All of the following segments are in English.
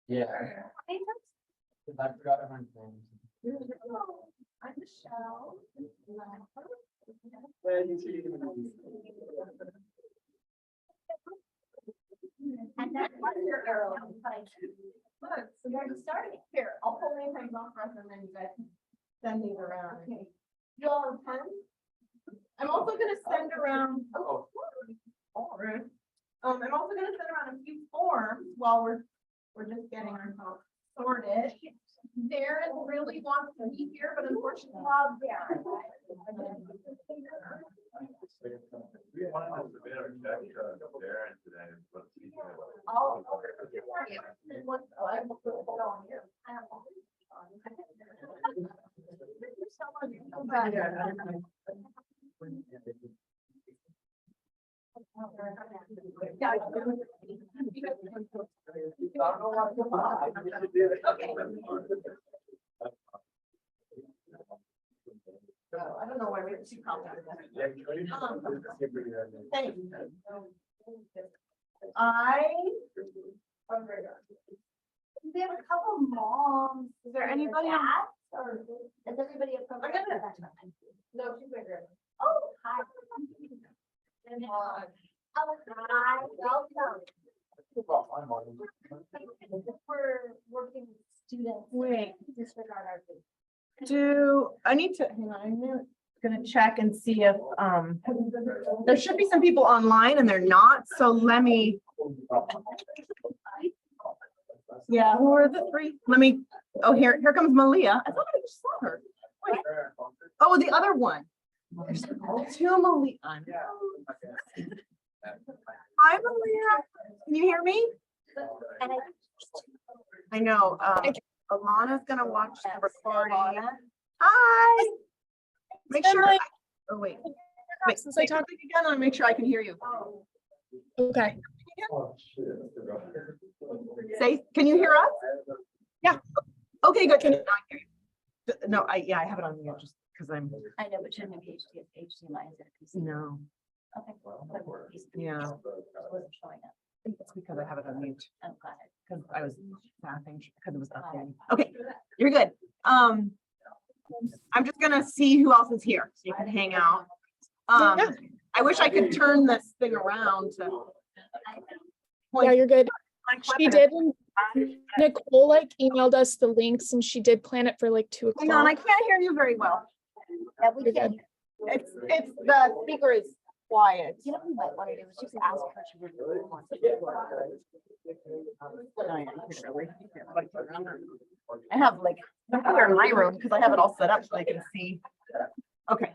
Yeah. I forgot everyone's name. I'm Michelle. And that's what your arrow. Look, so we're already starting. Here, I'll pull the things off for us and then you guys can send these around. Okay. You all have pens? I'm also gonna send around. Oh. I'm also gonna send around a few forms while we're just getting ourselves sorted. Darren really wants to be here, but unfortunately, love Darren. We wanted to submit our check to Darren today, but Oh, I will put it on you. I don't know why we have two copies. Thank you. We have a couple moms. Is there anybody on? Or is everybody a program? No, she's bigger. Oh, hi. Hi, welcome. We're working with students. Wait. Disregard our fee. Do I need to hang on? I'm gonna check and see if there should be some people online and they're not. So let me. Yeah, who are the three? Let me. Oh, here comes Malia. I thought I just saw her. Wait. Oh, the other one. There's two Malia. Hi, Malia. Can you hear me? I know. Alana's gonna watch the recording. Hi. Make sure. Oh wait. Since I talked again, I make sure I can hear you. Okay. Say, can you hear us? Yeah. Okay, good. Can you hear you? No, I have it on mute just because I'm. I know, but shouldn't it be HDMI? Is it? No. Okay. Yeah. Wasn't showing up. It's because I have it on mute. Oh, got it. Because I was laughing because it was updating. Okay, you're good. I'm just gonna see who else is here so you can hang out. I wish I could turn this thing around to. Yeah, you're good. She did. Nicole emailed us the links and she did plan it for 2 o'clock. Hang on, I can't hear you very well. Yeah, we You're can. good. It's the speaker is quiet. You know what we might want to do is just ask her to really want to. I have they're in my room because I have it all set up so I can see. Okay.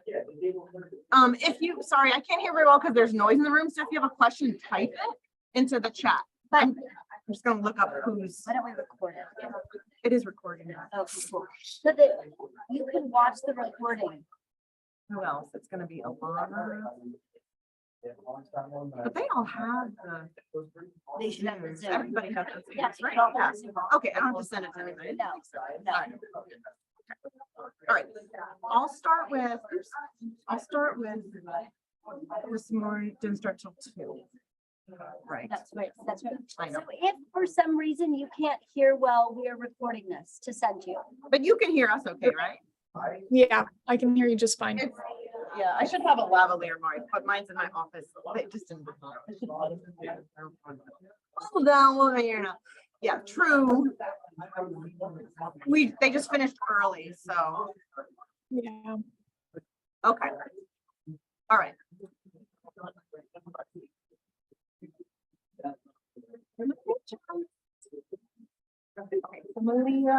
Sorry, I can't hear very well because there's noise in the room. So if you have a question, type it into the chat. I'm just gonna look up who's. Why don't we record it? It is recording. Oh, cool. So that you can watch the recording. Who else? It's gonna be Alana. But they all have the. They should have the Zoom. Everybody has the Yeah, Zooms, right? all Yeah. have Zoom. Okay, I don't have to send it to anybody. No, no. All right, I'll start with this morning, didn't start till 2. Right. That's right. That's right. I know. So if for some reason you can't hear well, we are recording this to send to you. But you can hear us okay, right? Yeah, I can hear you just fine. Yeah, I should have a lavalier mic, but mine's in my office. They just didn't. Hold on, we'll hear now. Yeah, true. They just finished early, so. Yeah. Okay. All right. Malia.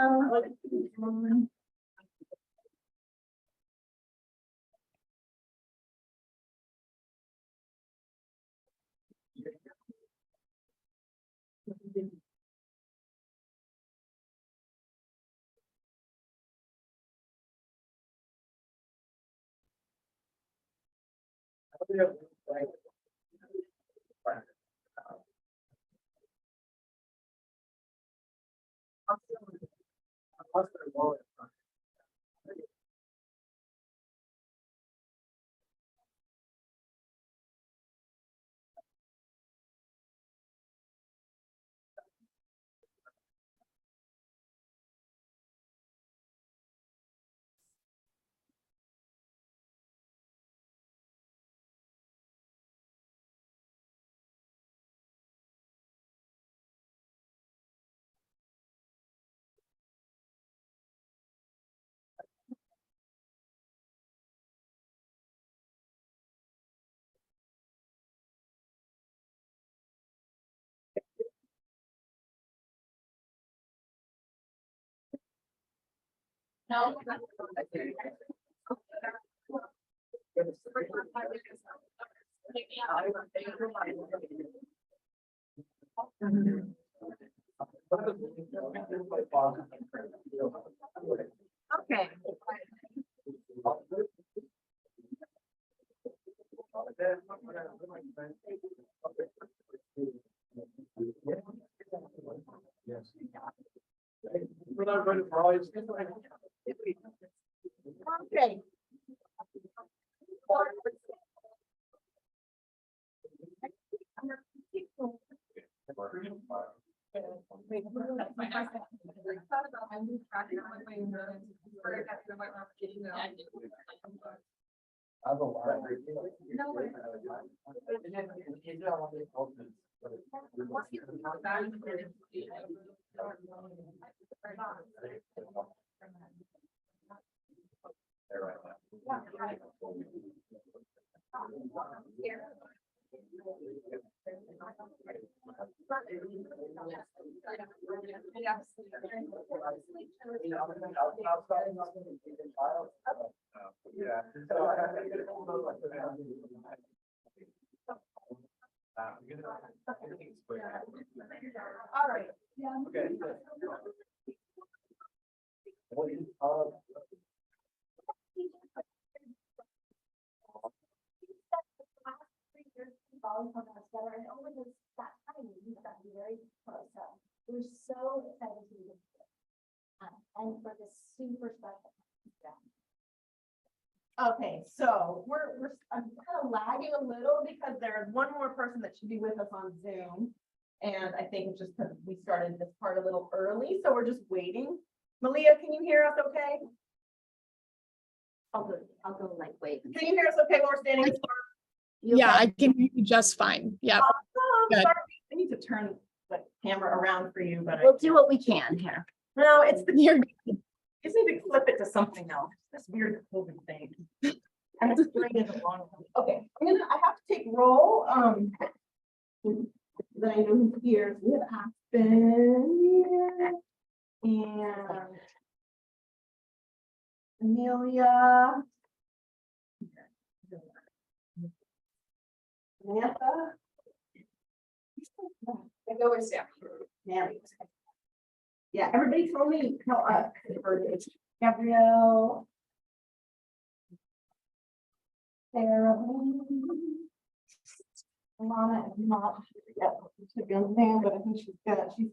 No. Okay. Yes. We're not going to rise. Okay. I don't want Yeah. All right. Okay. Together, and over this that time, we got to be very close. So we're so excited to be here. And for this super special. Okay, so I'm kind of lagging a little because there's one more person that should be with us on Zoom. And I think it's just because we started this part a little early, so we're just waiting. Malia, can you hear us okay? I'll go like wait. Can you hear us okay while we're standing? Yeah, I can hear you just fine. Yeah. Oh, Good. sorry. I need to turn the camera around for you, but We'll do what we can here. no, it's the, You're you just need to flip it to something else. This weird COVID thing. And it's doing it the wrong way. Okay, I have to take roll, then I know who's here. So we have Aspen here. And Amelia. Samantha. I go with Sam. Yeah, everybody told me, Gabrielle. Sarah. Lana is not yet to be on Zoom, but I think she's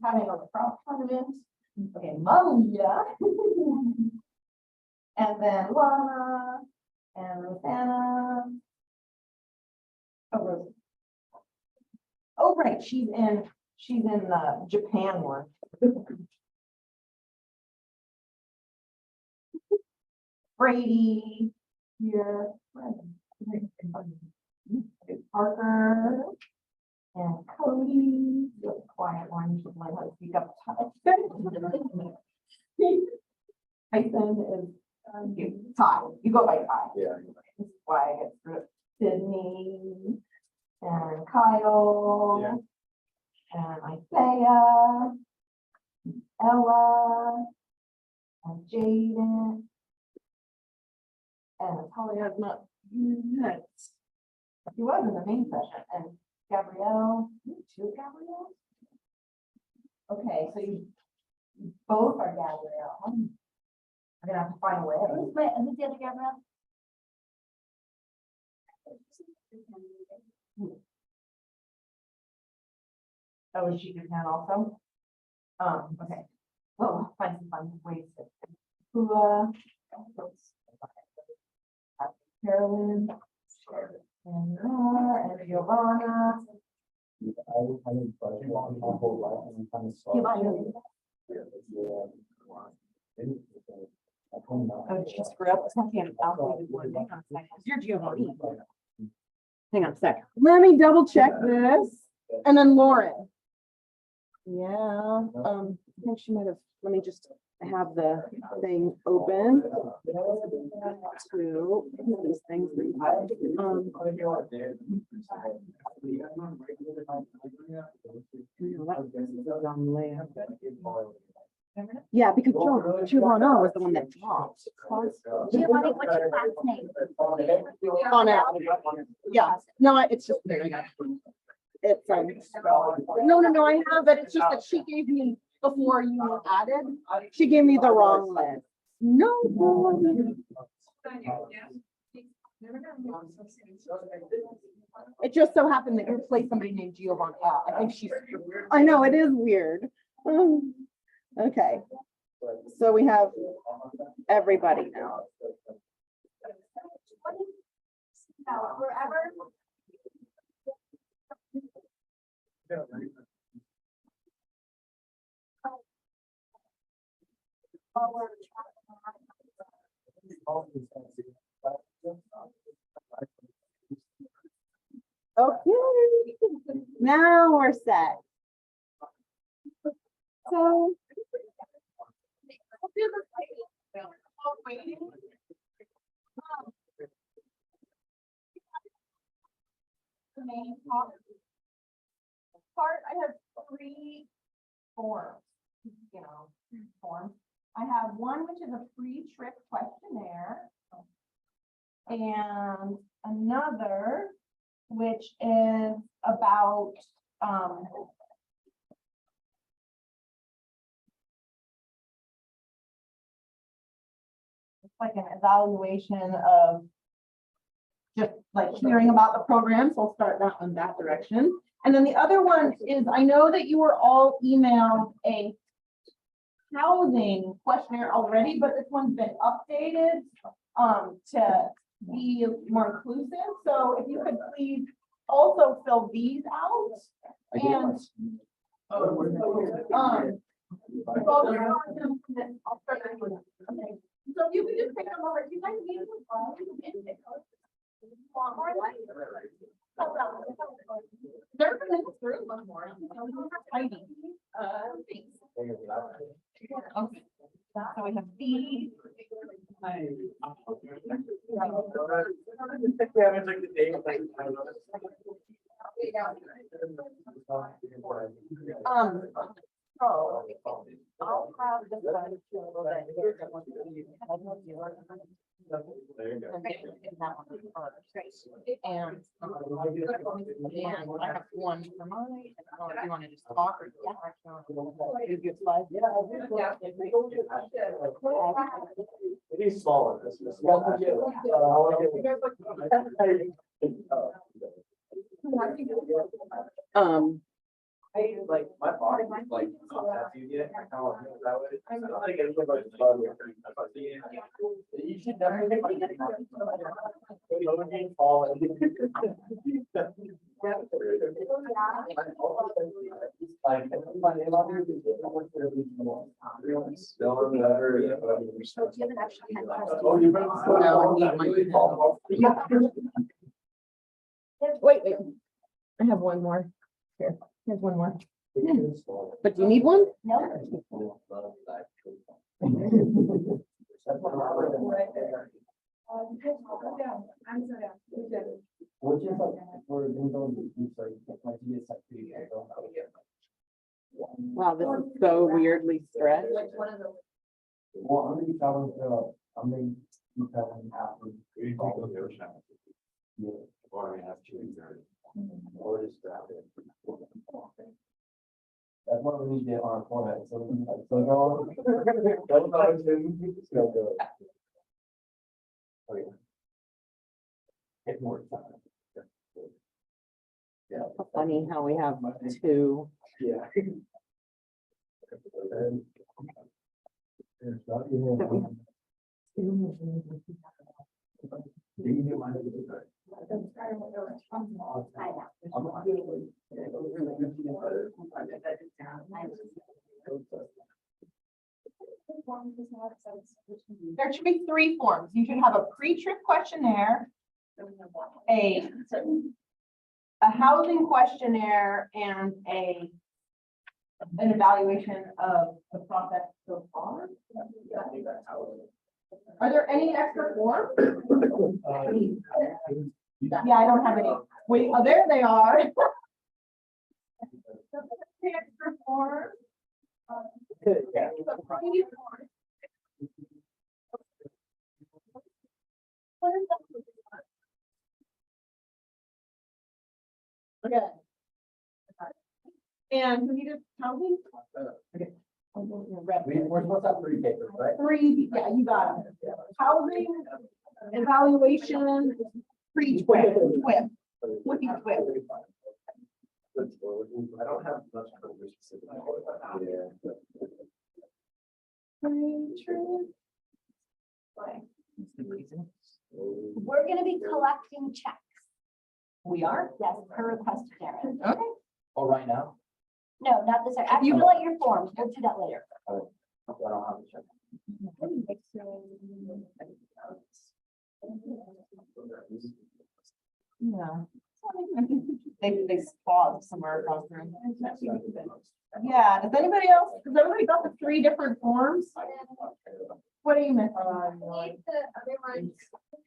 having a cross tournament. Okay, Malia. And then Lana and Rosanna. Oh, Rosanna. Oh, right, she's in the Japan one. Brady here. Parker and Cody, the quiet one, should learn how to speak up. Tyson is Ty. You go by Ty. Yeah. This is why I get through it. Sydney and Kyle. Yeah. And Isaiah. Ella, and Jaden. And Holly has not yet. He was in the main session, and Gabrielle, two Gabrielle? Okay, so you both are Gabrielle. I'm gonna have to find a way. Who's the other Gabrielle? Oh, is she Japan also? Okay. Well, we'll find some fun ways to. Carolyn. And Giovanna. Oh, did you screw up? You're Giovanni. Hang on a sec. Let me double check this. And then Lauren. Yeah, I think she might have, let me just have the thing open to these things. Yeah, because Giovanna was the one that dropped. Giovanni, what's your last name? Oh, no. Yeah, no, it's just, there you go. It's, no, I have it. It's just that she gave me, before you were added, she gave me the wrong list. No. It just so happened that you replaced somebody named Giovanna. I think she's, I know, it is weird. Okay. So we have everybody now. Wherever. Okay, now we're set. So. The main part, I have 3 forms, forms. I have one which is a pre-trip questionnaire. And another which is about it's like an evaluation of just like hearing about the program. So I'll start that in that direction. And then the other one is, I know that you were all emailed a housing questionnaire already, but this one's been updated to be more inclusive. So if you could please also fill these out. And I'll start that one. Okay. So if you could just pick them over. Do you guys need one more? They're gonna go through one more. Tidy. Thanks. Okay. So we have these. So I'll have this one to a little bit. There you go. And I have one for mine. I don't know if you want to just talk or. Give you a slide. It is smaller. I like my body, like, that's you get. I kind of feel that way. I don't think anything about the body. You should definitely. Fall. Wait. I have one more. Here, here's one more. But do you need one? No. Which is like, we're going to do, like, my GS like 3. Wow, this is so weirdly stretched. Like one of the. Well, I'm gonna be traveling, I'm gonna be traveling after. We can go to the ocean. Yeah. Or we have to. Or just grab it. That's what we need to get on our forehead, so we can like, so go. Don't know, it's no good. Okay. Get more time. Yeah. Funny how we have two. Yeah. And- There's not even- Do you mind if it's okay? There should be 3 forms. You should have a pre-trip questionnaire, a housing questionnaire, and an evaluation of the process so far. Are there any extra forms? Yeah, I don't have any. Wait, oh, there they are. The extra form. Yeah. What is that? Okay. And we need a housing? Okay. We're supposed to have 3 papers, right? 3, yeah, you got it. Housing, evaluation, pre-twip, Flippy twip. I don't have much information. Yeah. We're gonna be collecting checks. We are? Yes, per request, Darren. Okay. Oh, right now? No, not this, after you fill out your forms, we'll do that later. I don't have a check. Yeah. They paused somewhere across the room. Yeah, does anybody got the 3 different forms? What do you miss? Need the other ones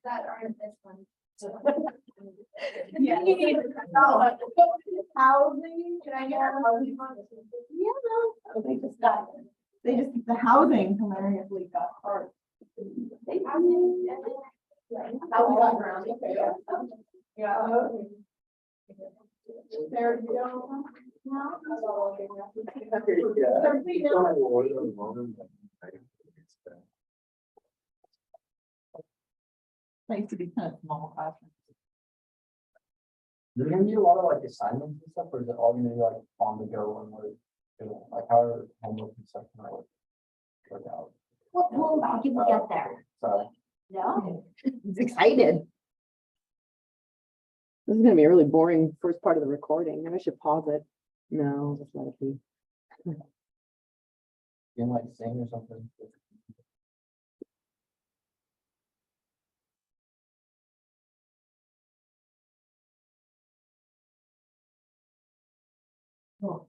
that aren't this one. Yeah. Housing, can I get a housing one? Yeah, no, they just, the housing hilariously got hard. How we got around, okay. Yeah. There you go. Nice to be kind of small classroom. There's gonna be a lot of like assignments and stuff, or is it all gonna be like on the go and like how are homework and stuff gonna work out? We'll get there. So, No? He's excited. This is gonna be a really boring first part of the recording. Maybe I should pause it. No, just let it be. you can like sing or something. Oh.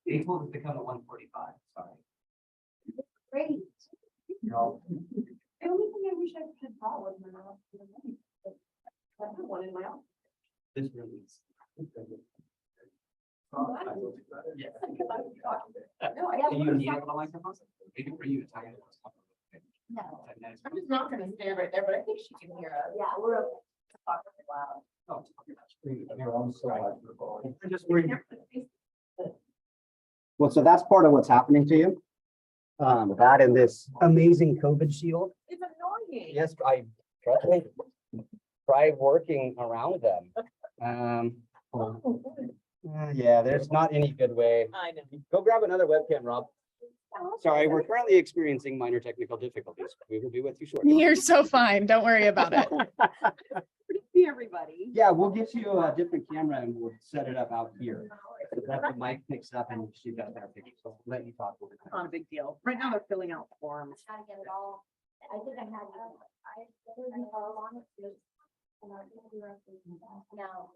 They told us to come at 1:45, sorry. Great. No. The only thing I wish I could have brought was my mouth. I have one in my office. This really is. Yeah. No, I Do have. you need a microphone? Maybe for you to tell you. No. I'm just not gonna stand right there, but I think she can hear us. Yeah, we're okay. Talk really loud. Oh, Here, I'm so like. I'm just worried. Well, so that's part of what's happening to you. That and this amazing COVID shield. It's annoying. Yes, I trust me. Try working around them. Yeah, there's not any good way. I know. Go grab another webcam, Rob. Sorry, we're currently experiencing minor technical difficulties. We will be with you shortly. You're so fine. Don't worry about it. See everybody. Yeah, we'll get you a different camera and we'll set it up out here. So that the mic picks up and she got better picture. So we'll let you talk. Not a big deal. Right now they're filling out forms. Try to get it all. I think I had. I all on it too. And I think we were now.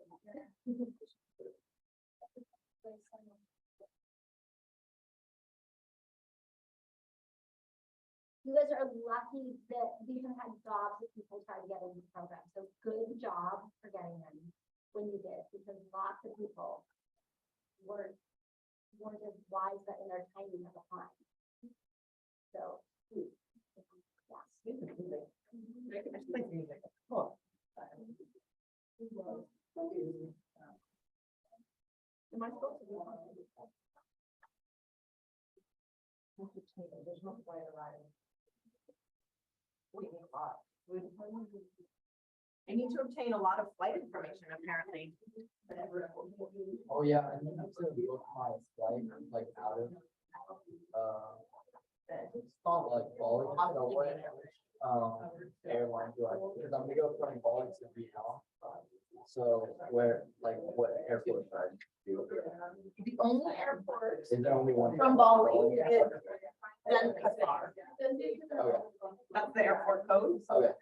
You guys are lucky that these have had jobs that people try to get in the program. So good job for getting them when you did, because lots of people weren't as wise that in their timing of the time. So. Am I supposed to be on? There's no way around it. I need to obtain a lot of flight information, apparently. Oh, yeah, I need to book my flight, like, out of, it's not like Bali, so what, airline do I, because I'm gonna go from Bali to Vietnam. So where, like, what airport should I do? The only airport Is there only one? from Bali is then Qatar. Okay, That's the airport code. okay.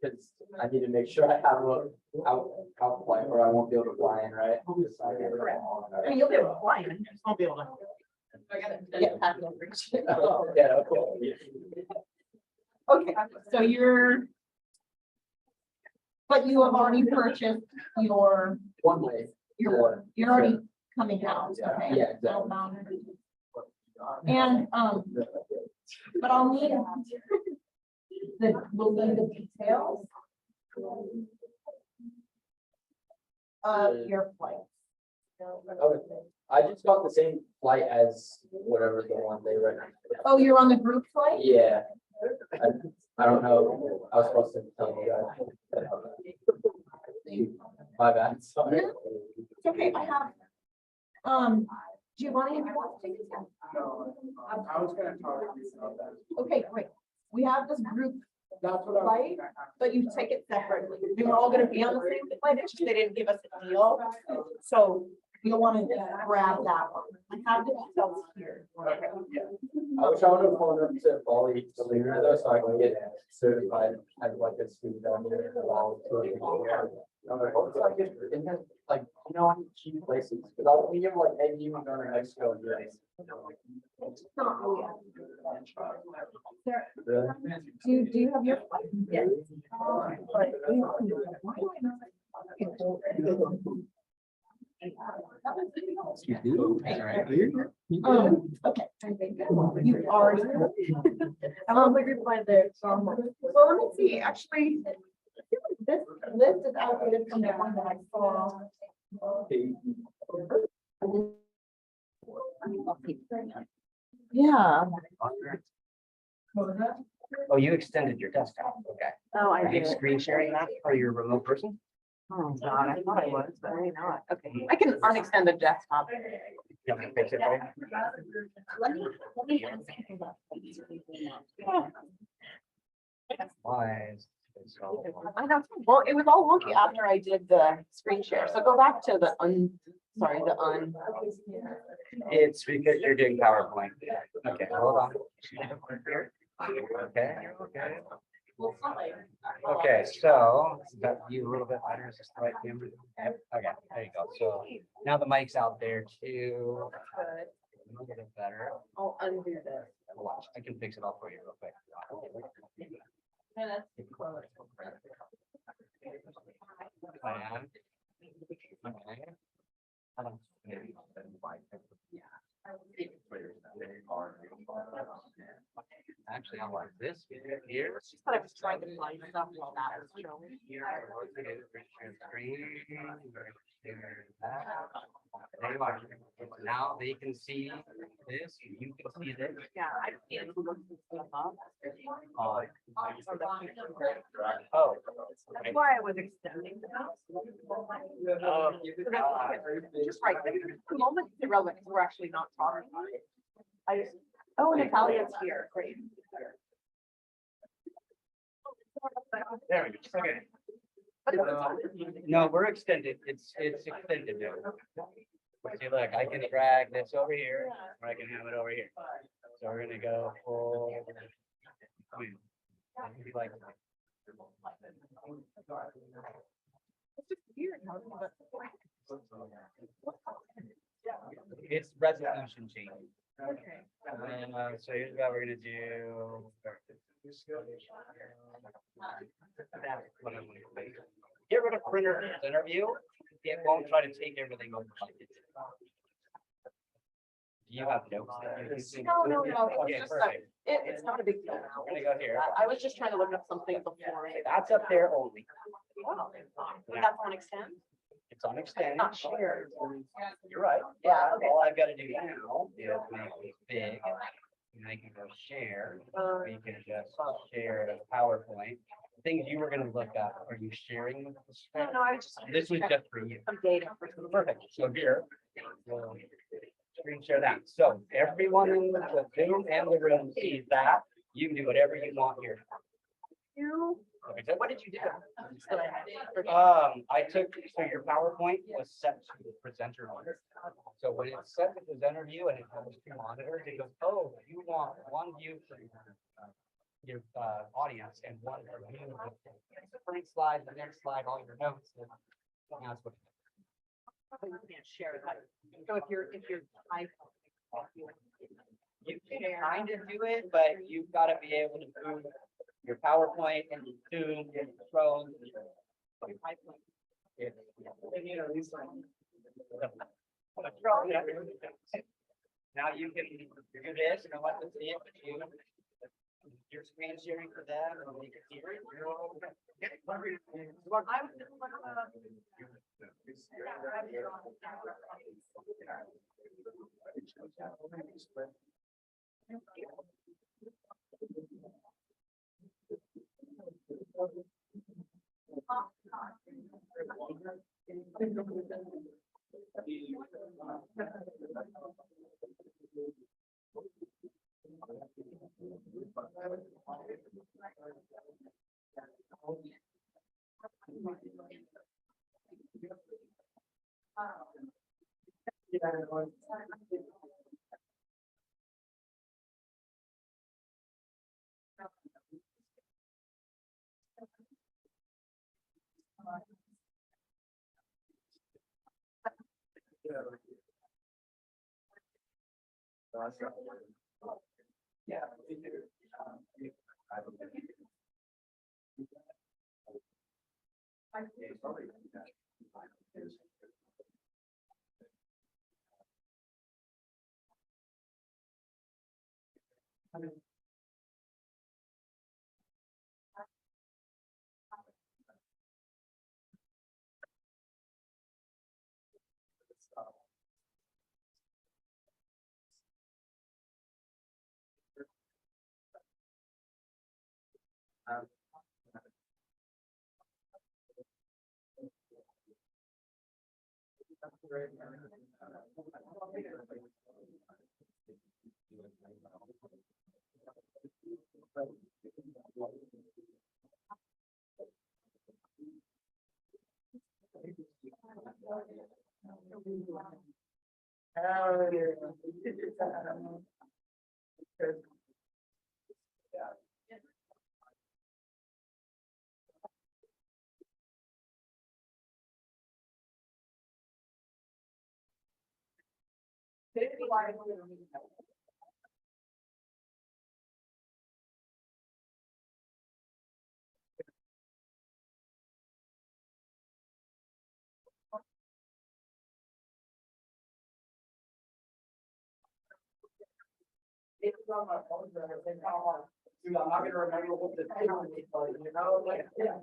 Cause I need to make sure I have a out flight or I won't be able to fly in, right? I mean, you'll be able to fly in, you just won't be able to. Get past the bridge. Yeah, okay. Okay, so but you have already purchased your, One way. you're already coming out, okay? Yeah, exactly. Outbound. And, but I'll need we'll need the details of your flight. Okay. I just got the same flight as whatever the one they recommended. Oh, you're on the group flight? Yeah. I don't know. I was supposed to tell you guys. My bad, sorry. It's okay, I have, Giovanni, if you want to take this down. I was gonna talk to you about that. Okay, great. We have this group That's what flight, but you take it separately. We were all gonna be on the same flight, it's just they didn't give us a deal. So you'll wanna grab that one. I have the details here. I wish I would have flown up to Bali to leave it though, so I can get certified as like a student down there. Like, you know, cheap places, because I was thinking of like, maybe even going to Mexico and doing. It's not really. Really? Do you have your? Yes. Okay. You've already. I'm on the group line there. Well, let me see, actually. I feel like this list is outdated from the one that I saw. Yeah. Oh, you extended your desktop. Okay. Oh, Are you screen sharing that for your remote person? Oh, God, I thought I was, but maybe not. Okay, I can unextend the desktop. You want me to fix it for you? Let me. Why is it so- I know, well, it was all wonky after I did the screen share, so go back to the It's because you're doing PowerPoint. Okay, hold on. Okay, okay. Okay, so got you a little bit better. Is this the right camera? Yep, okay, there you go. So now the mic's out there too. A little bit better. I'll undo this. Watch, I can fix it all for you real quick. Actually, I like this here. But I was trying to find stuff while that was showing. There you are. Now they can see this, you can see this. Yeah, I can't look this stuff up. Oh, That's why I was extending the mouse. Just right, the moment is irrelevant, because we're actually not talking about it. I just, oh, and Natalia's here, great. there we go. Okay. But it's- No, we're extended. It's extended now. See, look, I can drag this over here, or I can have it over here. So we're gonna go full. Like, It's just weird how, but it's resolution change. okay. So here's what we're gonna do. That's what I'm gonna do. Get rid of printer interview. It won't try to take everything over. Do you have notes? that you're using? No, no, no, it was Okay, just perfect. It's not a big deal now. We're gonna go here. I was just trying to look up something before. That's up there only. Wow. That's on extent, It's on extend. not shared. You're right. Yeah, okay. All I've got to do now is make it big. And I can go share. We can just share the PowerPoint. Things you were gonna look up, are you sharing with the screen? No, I was just. This was just for you. Some data for some. Perfect. So here, we'll screen share that. So everyone in the Zoom and the room sees that. You can do whatever you want here. Okay, so What did you do? So I I took, so your PowerPoint was set to the presenter mode. So when it's set to presenter view and it comes to monitors, it goes, oh, you want one view for your audience and one for you. The first slide, the next slide, all your notes. And that's what. You can't share that. So if you're iPhone. You can kind of do it, but you've got to be able to move your PowerPoint and Zoom and Chrome. Now you can do this and I want to see it, but your screen sharing for them and they can see it. I was just like, Dude, I'm not gonna remember what the thing was, you know, like, yeah.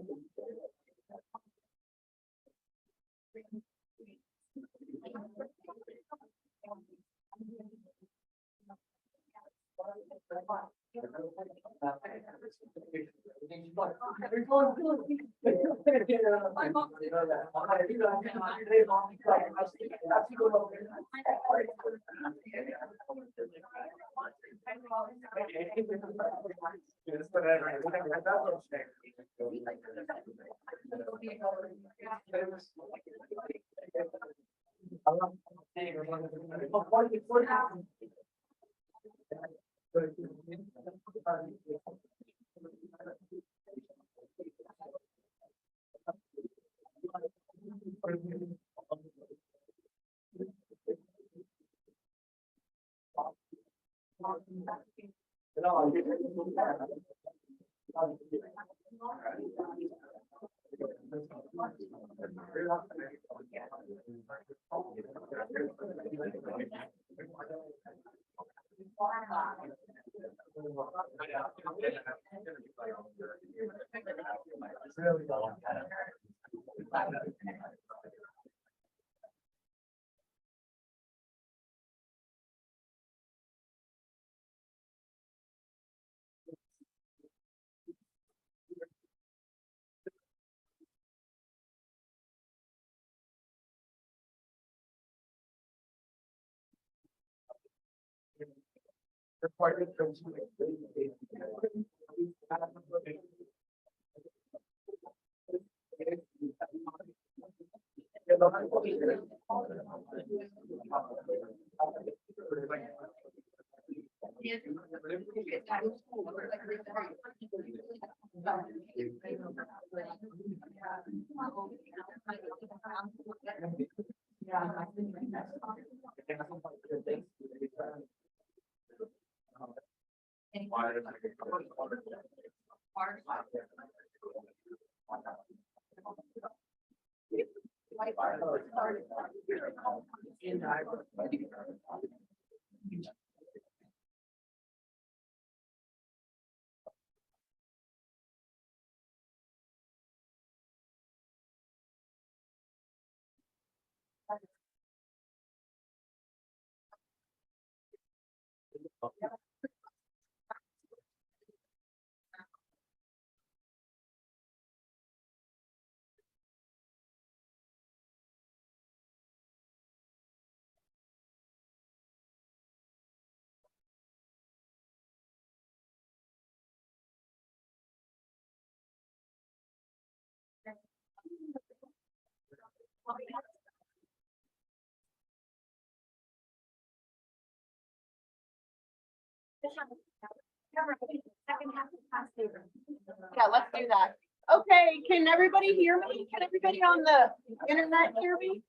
Yeah, let's do that. Okay, can everybody hear me? Can everybody on the internet hear me?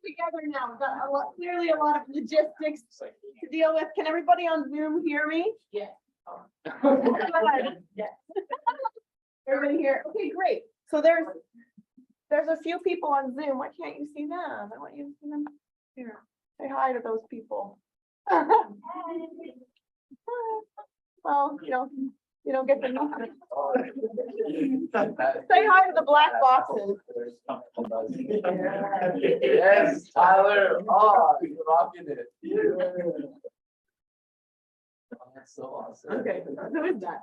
Together now, we've got clearly a lot of logistics to deal with. Can everybody on Zoom hear me? Yeah. Go ahead. Everybody here? Okay, great. So there's a few people on Zoom. Why can't you see them? I want you to see them here. Say hi to those people. Well, you don't get to meet them. Say hi to the black boxes. Yes, Tyler, oh, you're rocking it. Oh, that's so awesome. Okay, who is that?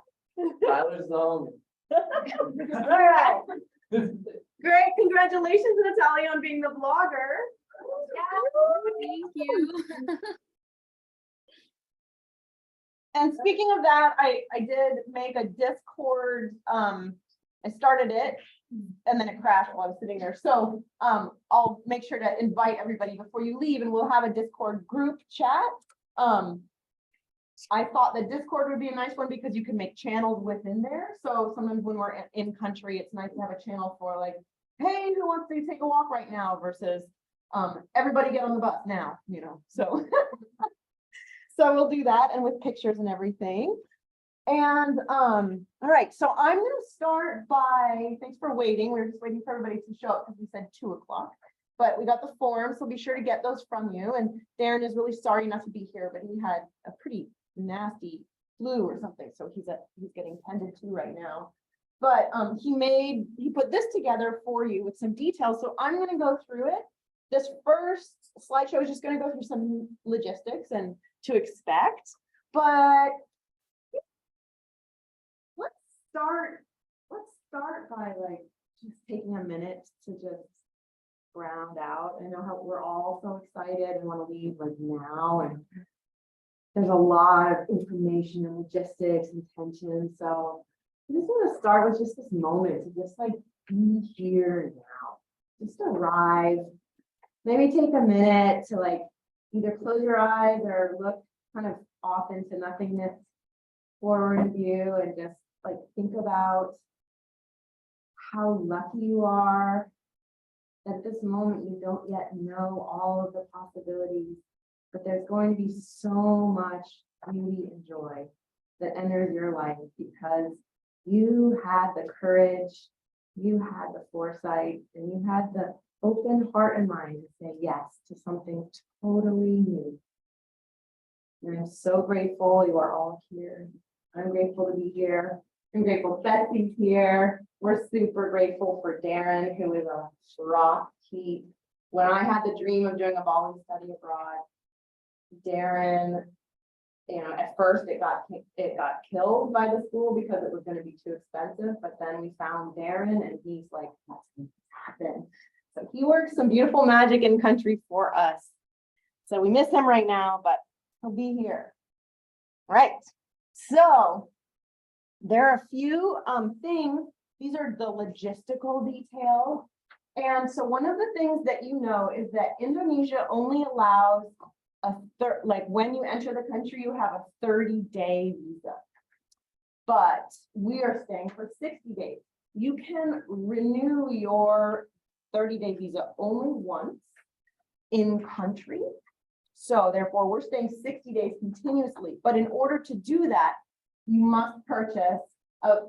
Tyler's All right. Great, congratulations, Natalia, on being the blogger. Thank you. And speaking of that, I did make a Discord, I started it and then it crashed while I was sitting there. So I'll make sure to invite everybody before you leave and we'll have a Discord group chat. I thought that Discord would be a nice one because you can make channels within there. So sometimes when we're in country, it's nice to have a channel for like, hey, who wants to take a walk right now versus everybody get on the bus now, so. So we'll do that and with pictures and everything. And all right, so I'm going to start by, thanks for waiting. We were just waiting for everybody to show up because we said 2 o'clock. but we got the forms, so be sure to get those from you. And Darren is really sorry not to be here, but he had a pretty nasty flu or something, so he's getting tended to right now. But he put this together for you with some details, so I'm gonna go through it. This first slideshow is just gonna go through some logistics and to expect, but let's start by like just taking a minute to just ground out. I know how we're all so excited and want to leave like now, and there's a lot of information and logistics and tension. So I just want to start with just this moment to just like be here now, just arrive. Maybe take a minute to like either close your eyes or look kind of off into nothingness, forward in view, and just like think about how lucky you are. At this moment, you don't yet know all of the possibilities, but there's going to be so much beauty and joy that enters your life because you had the courage, you had the foresight, and you had the open heart and mind to say yes to something totally new. And I'm so grateful you are all here. I'm grateful to be here. I'm grateful Betsy's here. We're super grateful for Darren, who is a rock. When I had the dream of doing a Bali study abroad, Darren, at first it got killed by the school because it was going to be too expensive, but then we found Darren and he's like, that's going to happen. So he works some beautiful magic in country for us. So we miss him right now, but he'll be here. All right. So there are a few things. These are the logistical details. And so one of the things that you know is that Indonesia only allows like when you enter the country, you have a 30-day visa. But we are staying for 60 days. You can renew your 30-day visa only once in country. So therefore, we're staying 60 days continuously. But in order to do that, you must purchase a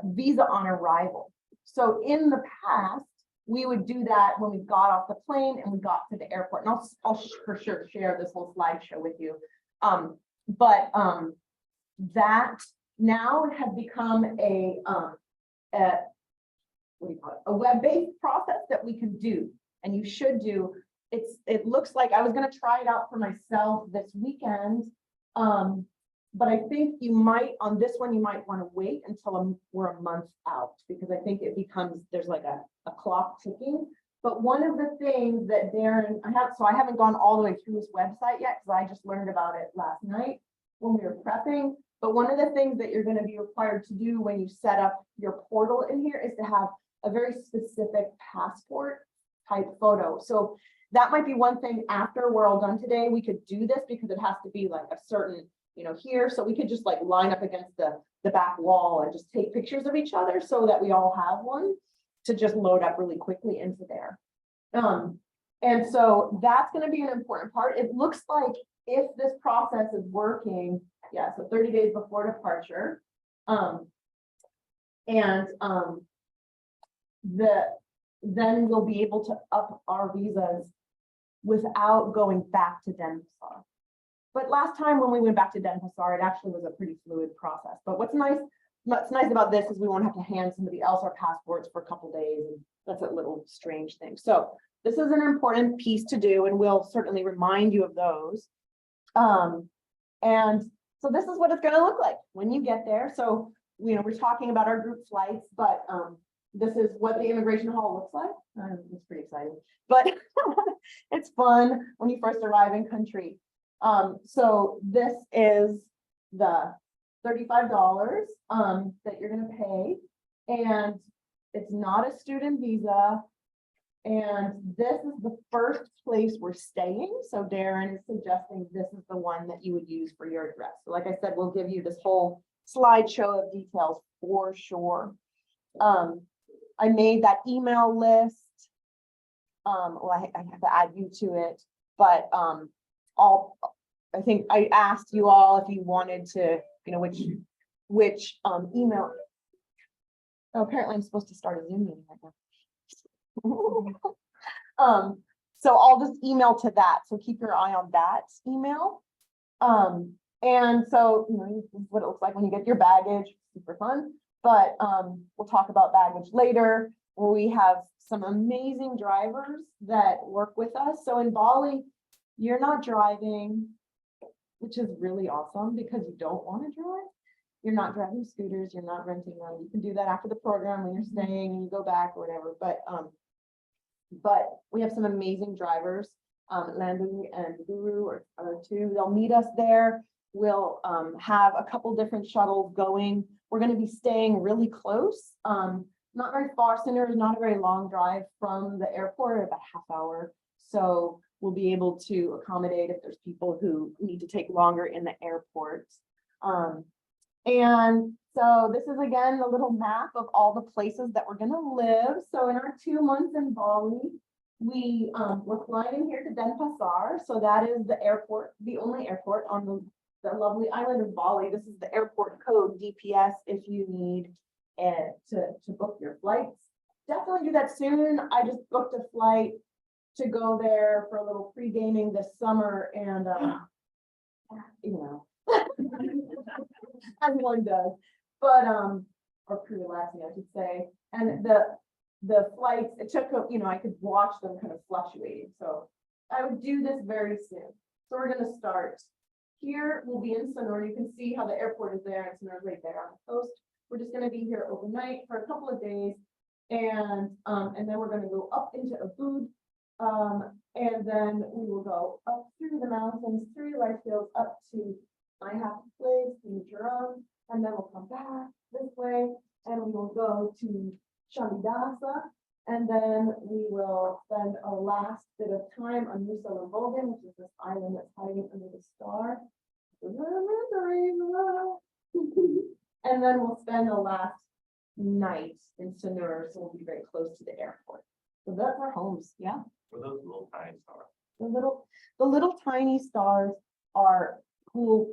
visa on arrival. So in the past, we would do that when we got off the plane and we got to the airport. And I'll for sure share this whole slideshow with you. That now has become a web-based process that we can do, and you should do. It looks like I was going to try it out for myself this weekend. But I think you might, on this one, you might want to wait until we're a month out, because I think it becomes, there's like a clock ticking. But one of the things that Darren, I haven't gone all the way through his website yet, because I just learned about it last night when we were prepping. But one of the things that you're going to be required to do when you set up your portal in here is to have a very specific passport type photo. So that might be one thing after we're all done today. We could do this because it has to be like a certain, here. So we could just like line up against the back wall and just take pictures of each other so that we all have one to just load up really quickly into there. And so that's going to be an important part. It looks like if this process is working, so 30 days before departure, then we'll be able to up our visas without going back to Denpasar. But last time when we went back to Denpasar, it actually was a pretty fluid process. But what's nice about this is we won't have to hand somebody else our passports for a couple days. And that's a little strange thing. So this is an important piece to do, and we'll certainly remind you of those. And so this is what it's going to look like when you get there. So, we're talking about our group flights, but this is what the immigration hall looks like. It's pretty exciting, but it's fun when you first arrive in country. So this is the $35 that you're going to pay, and it's not a student visa. And this is the first place we're staying. So Darren is suggesting this is the one that you would use for your address. So like I said, we'll give you this whole slideshow of details for sure. I made that email list. Well, I have to add you to it, but I think I asked you all if you wanted to, which email. Oh, apparently I'm supposed to start a Zoom meeting right now. So I'll just email to that. So keep your eye on that email. And so, you know, this is what it looks like when you get your baggage, super fun. But we'll talk about baggage later, where we have some amazing drivers that work with us. So in Bali, you're not driving, which is really awesome because you don't want to drive. You're not driving scooters, you're not renting them. You can do that after the program when you're staying and you go back or whatever. But we have some amazing drivers, Landu and Guru are two. They'll meet us there. We'll have a couple different shuttles going. We're going to be staying really close. Not very far, Sinner is not a very long drive from the airport, about half hour. So we'll be able to accommodate if there's people who need to take longer in the airport. And so this is again the little map of all the places that we're going to live. So in our 2 months in Bali, we're flying in here to Denpasar. So that is the airport, the only airport on the lovely island of Bali. This is the airport code DPS if you need to book your flights. Definitely do that soon. I just booked a flight to go there for a little pre-gaming this summer, and you know, as one does, but or pre-relaxing, I should say. And the flights, it took, you know, I could watch them kind of fluctuating. So I would do this very soon. So we're going to start here. We'll be in Sonora. You can see how the airport is there, and Sonora's right there on the coast. We're just going to be here overnight for a couple of days, and then we're going to go up into Ubud, and then we will go up through the mountains, through the rice fields, up to my happy place in Jerome, and then we'll come back this way, and we will go to Shamidasa, and then we will spend our last bit of time on Nusa Lobogan, which is this island that's hiding under the star. And then we'll spend the last night in Sonora, so we'll be very close to the airport. So that's our homes, yeah. For those little tiny stars. The little tiny stars are cool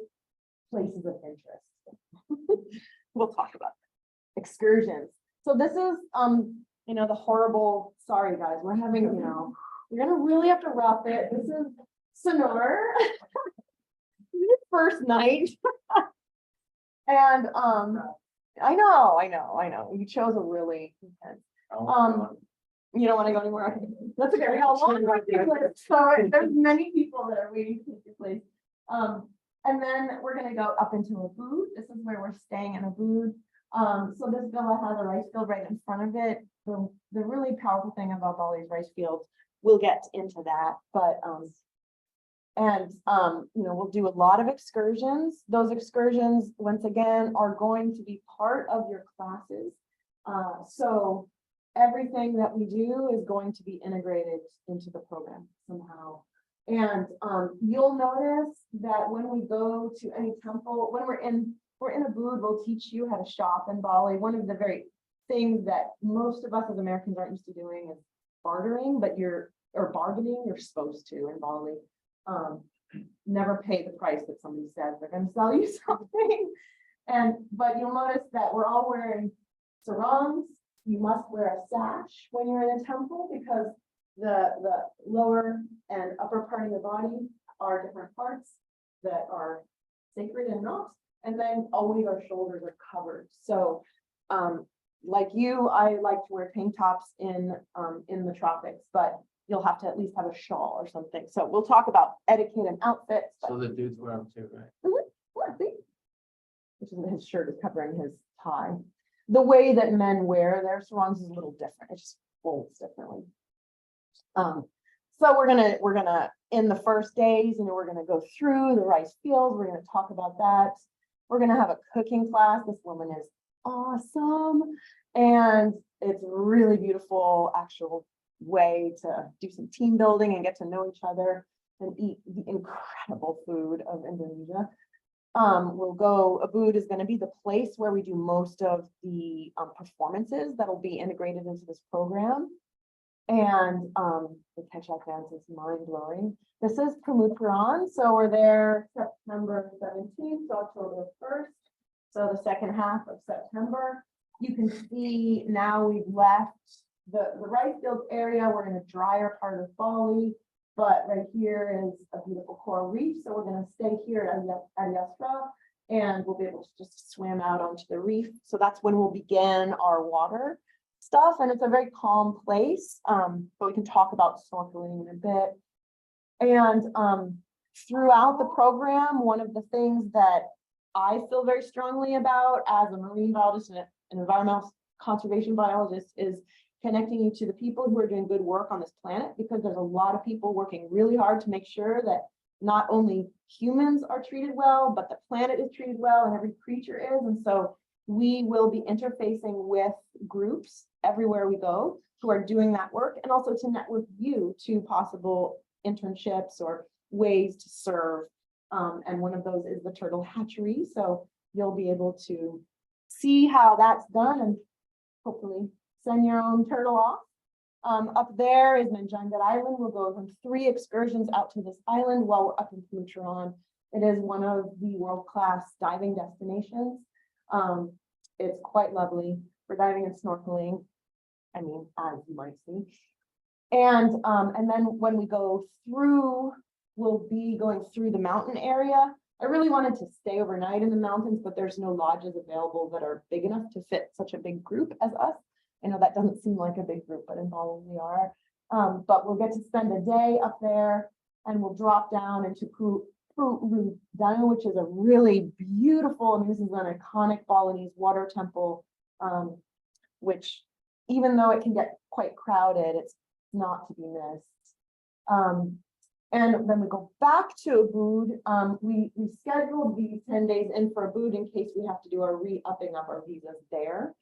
places of interest. We'll talk about that. Excursions. So this is, you know, the horrible, sorry guys, we're having, you know, we're gonna really have to rough it. This is Sonora. First night. And I know. You chose a really intense. You don't want to go anywhere. Okay. That's okay. We got a long way to do it. So there's many people that are waiting to take your place. And then we're gonna go up into Ubud. This is where we're staying in Ubud. So this villa has a rice field right in front of it. The really powerful thing about Bali's rice fields, we'll get into that, but you know, we'll do a lot of excursions. Those excursions, once again, are going to be part of your classes. So everything that we do is going to be integrated into the program somehow. And you'll notice that when we go to any temple, when we're in Ubud, we'll teach you how to shop in Bali. One of the very things that most of us as Americans aren't used to doing is bartering, or bargaining, you're supposed to in Bali. Never pay the price that somebody says they're going to sell you something. But you'll notice that we're all wearing sarongs. You must wear a sash when you're in a temple because the lower and upper part of the body are different parts that are sacred and not. And then always our shoulders are covered. So like you, I like to wear tank tops in the tropics, but you'll have to at least have a shawl or something. So we'll talk about etiquette and outfits. So the dudes wear them too, right? Yeah, see? Which is his shirt is covering his tie. The way that men wear their sarongs is a little different. It just folds differently. So we're gonna in the first days, you know, we're gonna go through the rice fields. We're gonna talk about that. We're gonna have a cooking class. This woman is awesome, and it's really beautiful actual way to do some team building and get to know each other and eat the incredible food of Indonesia. We'll go, Ubud is going to be the place where we do most of the performances that'll be integrated into this program. And the catch-up dance is mind-blowing. This is Pramutpuran, so we're there September 17th to October 1st. So the second half of September. You can see now we've left the rice fields area, we're in a drier part of Bali, but right here is a beautiful coral reef. So we're gonna stay here at Yasra, and we'll be able to just swim out onto the reef. So that's when we'll begin our water stuff. And it's a very calm place, but we can talk about snorkeling in a bit. And throughout the program, one of the things that I feel very strongly about as a marine biologist and an environmental conservation biologist is connecting you to the people who are doing good work on this planet, because there's a lot of people working really hard to make sure that not only humans are treated well, but the planet is treated well and every creature is. And so we will be interfacing with groups everywhere we go who are doing that work, and also to network you to possible internships or ways to serve. And one of those is the turtle hatchery. So you'll be able to see how that's done and hopefully send your own turtle off. Up there is Manjangat Island. We'll go on 3 excursions out to this island while we're up in Phutraon. It is one of the world-class diving destinations. It's quite lovely for diving and snorkeling. I mean, as you might see. And then when we go through, we'll be going through the mountain area. I really wanted to stay overnight in the mountains, but there's no lodges available that are big enough to fit such a big group as us. I know that doesn't seem like a big group, but in Bali we are. But we'll get to spend a day up there, and we'll drop down into Phutraon, which is a really beautiful, I mean, this is an iconic Balinese water temple, which even though it can get quite crowded, it's not to be missed. And then we go back to Ubud. We scheduled these 10 days in for Ubud in case we have to do our re-upping of our visas there.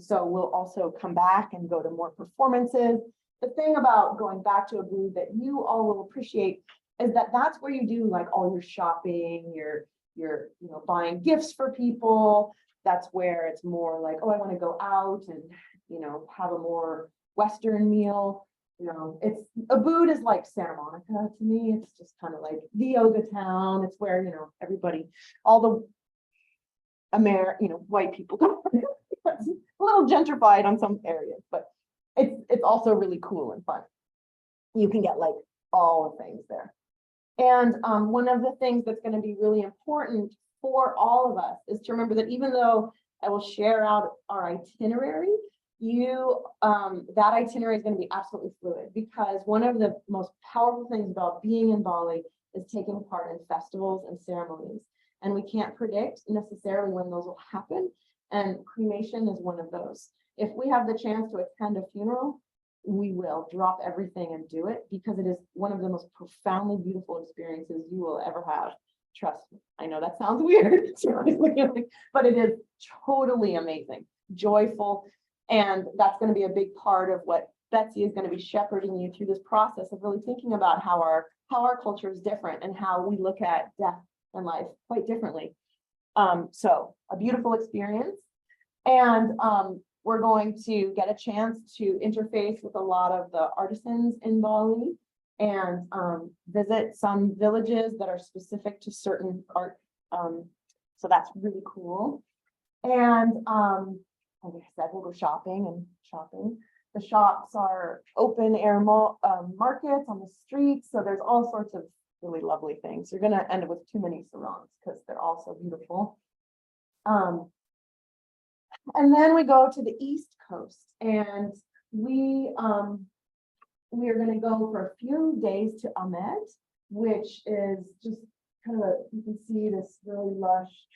So we'll also come back and go to more performances. The thing about going back to Ubud that you all will appreciate is that that's where you do like all your shopping, your buying gifts for people. That's where it's more like, oh, I want to go out and have a more Western meal. It's Ubud is like Santa Monica to me. It's just kind of like the yoga town. It's where everybody, all the white people go. It's a little gentrified on some areas, but it's also really cool and fun. You can get like all the things there. And one of the things that's going to be really important for all of us is to remember that even though I will share out our itinerary, that itinerary is going to be absolutely fluid, because one of the most powerful things about being in Bali is taking part in festivals and ceremonies. And we can't predict necessarily when those will happen. And cremation is one of those. If we have the chance to attend a funeral, we will drop everything and do it, because it is one of the most profoundly beautiful experiences you will ever have. Trust me. I know that sounds weird, but it is totally amazing, joyful. And that's going to be a big part of what Betsy is going to be shepherding you through this process of really thinking about how our culture is different and how we look at death and life quite differently. So a beautiful experience. And we're going to get a chance to interface with a lot of the artisans in Bali and visit some villages that are specific to certain art. So that's really cool. And like I said, we'll go shopping and shopping. The shops are open air markets on the streets. So there's all sorts of really lovely things. You're going to end up with too many sarongs because they're all so beautiful. And then we go to the East Coast, and we are going to go for a few days to Ahmed, which is just kind of you can see this really lush,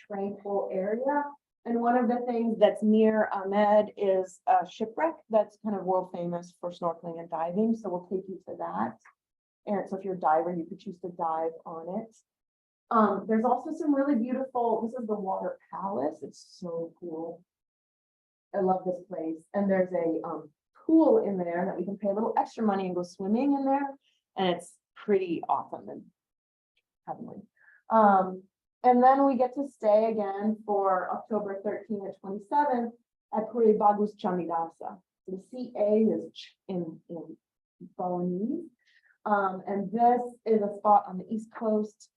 tranquil area. And one of the things that's near Ahmed is a shipwreck that's kind of world famous for snorkeling and diving. So we'll take you to that. And so if you're a diver, you could choose to dive on it. There's also some really beautiful, this is the Water Palace. It's so cool. I love this place. And there's a pool in there that we can pay a little extra money and go swimming in there. And it's pretty awesome and heavenly. And then we get to stay again for October 13 to 27 at Puri Bagus Chamidasa. The CA is in Balinese. And this is a spot on the East Coast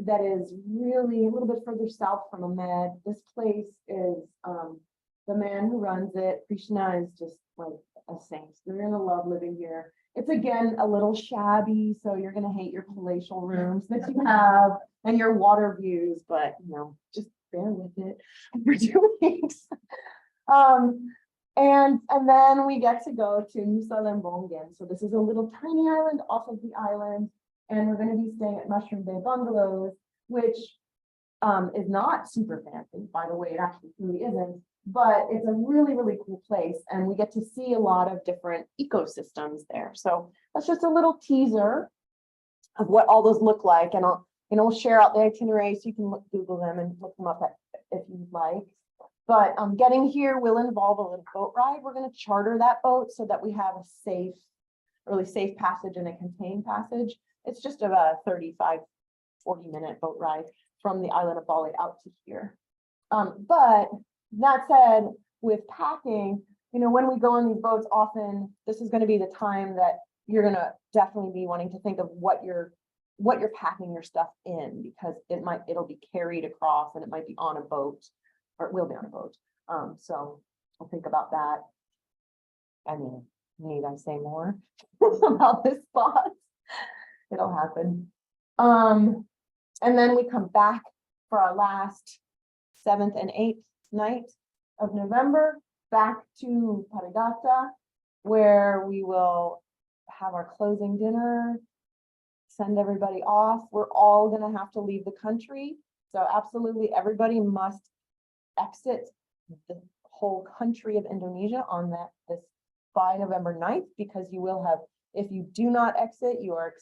that is really a little bit further south from Ahmed. This place is, the man who runs it, Krishna, is just like a saint. You're gonna love living here. It's again a little shabby, so you're gonna hate your palatial rooms that you have and your water views, but you know, just bear with it for 2 weeks. And then we get to go to Nusa Lembongan. So this is a little tiny island off of the island, and we're going to be staying at Mushroom Bay Bungalows, which is not super fancy, by the way. It actually really isn't, but it's a really, really cool place, and we get to see a lot of different ecosystems there. So that's just a little teaser of what all those look like, and we'll share out the itinerary so you can Google them and look them up if you'd like. But getting here will involve a little boat ride. We're going to charter that boat so that we have a safe, really safe passage and a contained passage. It's just about a 35-40 minute boat ride from the island of Bali out to here. But that said, with packing, you know, when we go on these boats, often this is going to be the time that you're going to definitely be wanting to think of what you're packing your stuff in, because it'll be carried across and it might be on a boat, or it will be on a boat. So I'll think about that. I mean, need I say more about this spot? It'll happen. And then we come back for our last 7th and 8th night of November, back to Parigata, where we will have our closing dinner, send everybody off. We're all gonna have to leave the country. So absolutely everybody must exit the whole country of Indonesia on this by November 9th, because you will have, if you do not exit, you are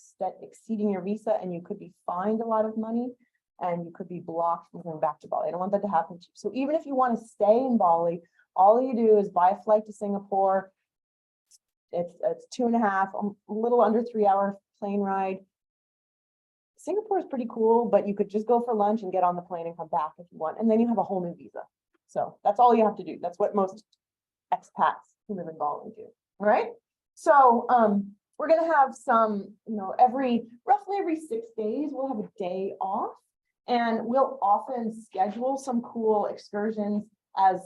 exceeding your visa and you could be fined a lot of money and you could be blocked from going back to Bali. I don't want that to happen to you. So even if you want to stay in Bali, all you do is buy a flight to Singapore. It's 2.5, a little under 3-hour plane ride. Singapore is pretty cool, but you could just go for lunch and get on the plane and come back if you want. And then you have a whole new visa. So that's all you have to do. That's what most expats who live in Bali do, right? So we're gonna have some, you know, roughly every 6 days, we'll have a day off, and we'll often schedule some cool excursions as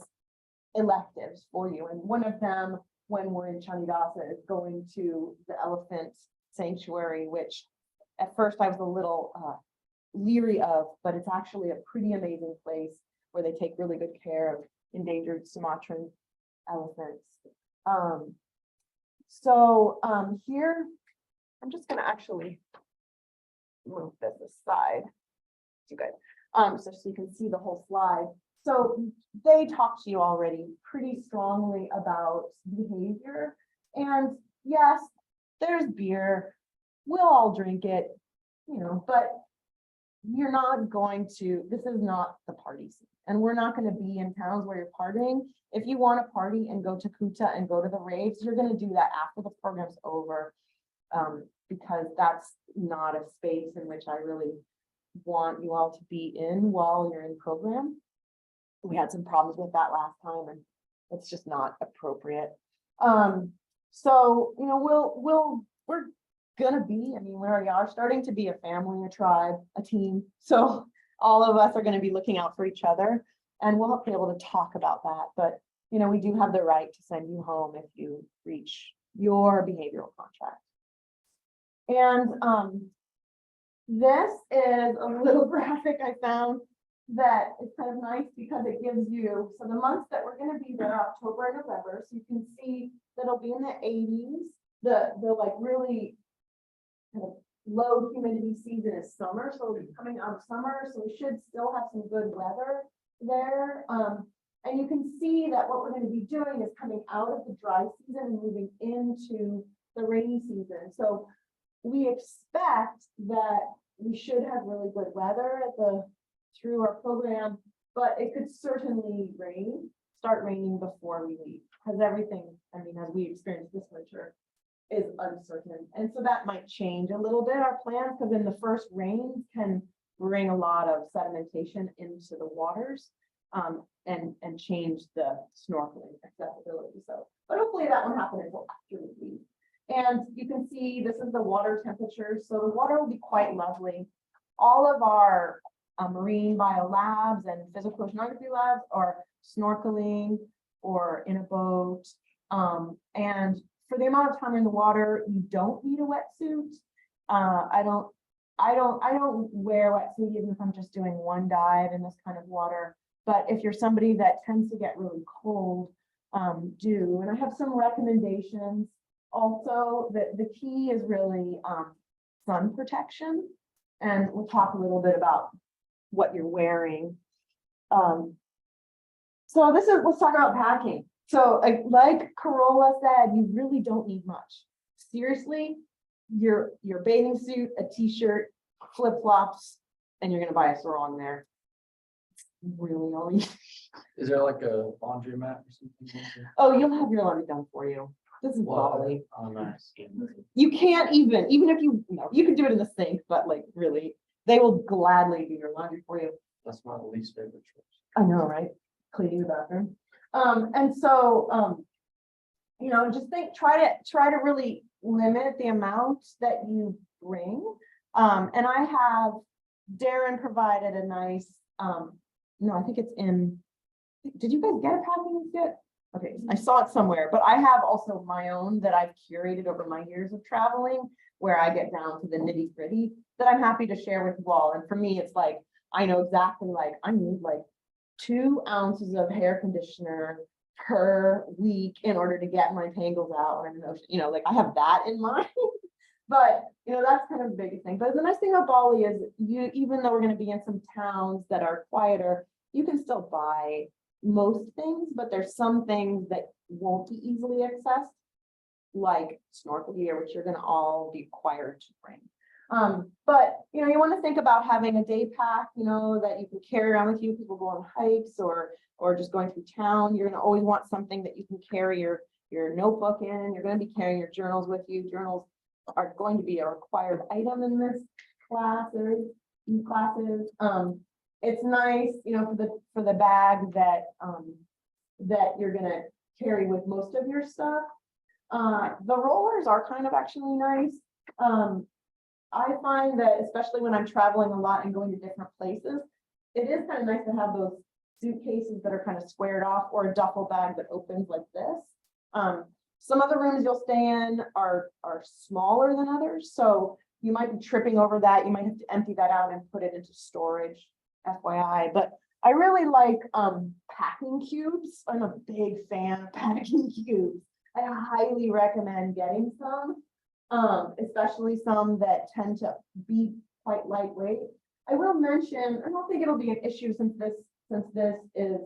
electives for you. And one of them, when we're in Chanidasa, is going to the elephant sanctuary, which at first I was a little leery of, but it's actually a pretty amazing place where they take really good care of endangered Sumatran elephants. Here, I'm just gonna actually move this aside, you guys, so you can see the whole slide. So they talked to you already pretty strongly about behavior, and yes, there's beer. We'll all drink it, you know, but you're not going to, this is not the party scene, and we're not going to be in towns where you're partying. If you want to party and go to Kuta and go to the raves, you're going to do that after the program's over, because that's not a space in which I really want you all to be in while you're in program. We had some problems with that last time, and it's just not appropriate. So, you know, we're gonna be, I mean, we already are starting to be a family, a tribe, a team. So all of us are going to be looking out for each other, and we'll be able to talk about that. But, you know, we do have the right to send you home if you reach your behavioral contract. And this is a little graphic I found that is kind of nice, because it gives you, so the months that we're going to be there, October and November, so you can see that it'll be in the 80s. The like really kind of low humidity season is summer, so we'll be coming out of summer, so we should still have some good weather there. And you can see that what we're going to be doing is coming out of the dry season and moving into the rainy season. So we expect that we should have really good weather through our program, but it could certainly start raining before we leave, because everything, I mean, as we experienced this winter, is uncertain. And so that might change a little bit our plans, because in the first rains can bring a lot of sedimentation into the waters, and change the snorkeling accessibility. So, but hopefully that won't happen until after we leave. And you can see this is the water temperature. So the water will be quite lovely. All of our marine bio labs and physical oceanography labs are snorkeling or in a boat. And for the amount of time in the water, you don't need a wetsuit. I don't wear a wetsuit even if I'm just doing one dive in this kind of water. But if you're somebody that tends to get really cold, do. And I have some recommendations. Also, the key is really sun protection. And we'll talk a little bit about what you're wearing. So let's talk about packing. So like Carola said, you really don't need much. Seriously, your bathing suit, a t-shirt, flip-flops, and you're gonna buy a sarong there. Really all you. Is there like a laundromat or something? Oh, you'll have your laundry done for you. This is Bali. Oh, nice. You can't even if you you can do it in the sink, but like really, they will gladly do your laundry for you. That's my least favorite choice. I know, right? Cleaning the bathroom. And so, just try to really limit the amount that you bring. And I have, Darren provided a nice, no, I think it's in, did you guys get a packing kit? Okay, I saw it somewhere, but I have also my own that I've curated over my years of traveling, where I get down to the nitty gritty that I'm happy to share with you all. And for me, it's like, I know exactly, like, I need like 2 ounces of hair conditioner per week in order to get my tangles out when I'm in the ocean. Like I have that in mind. But that's kind of the biggest thing. But the nice thing about Bali is even though we're going to be in some towns that are quieter, you can still buy most things, but there's some things that won't be easily accessed, like snorkel gear, which you're going to all be required to bring. But you want to think about having a day pack, that you can carry around with you. People go on hikes or just going through town. You're going to always want something that you can carry your notebook in. You're going to be carrying your journals with you. Journals are going to be a required item in this classes. It's nice, for the bag that you're going to carry with most of your stuff. The rollers are kind of actually nice. I find that especially when I'm traveling a lot and going to different places, it is kind of nice to have those suitcases that are kind of squared off, or a duffel bag that opens like this. Some of the rooms you'll stay in are smaller than others, so you might be tripping over that. You might have to empty that out and put it into storage, FYI. But I really like packing cubes. I'm a big fan of packing cubes. I highly recommend getting some. Especially some that tend to be quite lightweight. I will mention, I don't think it'll be an issue since this is,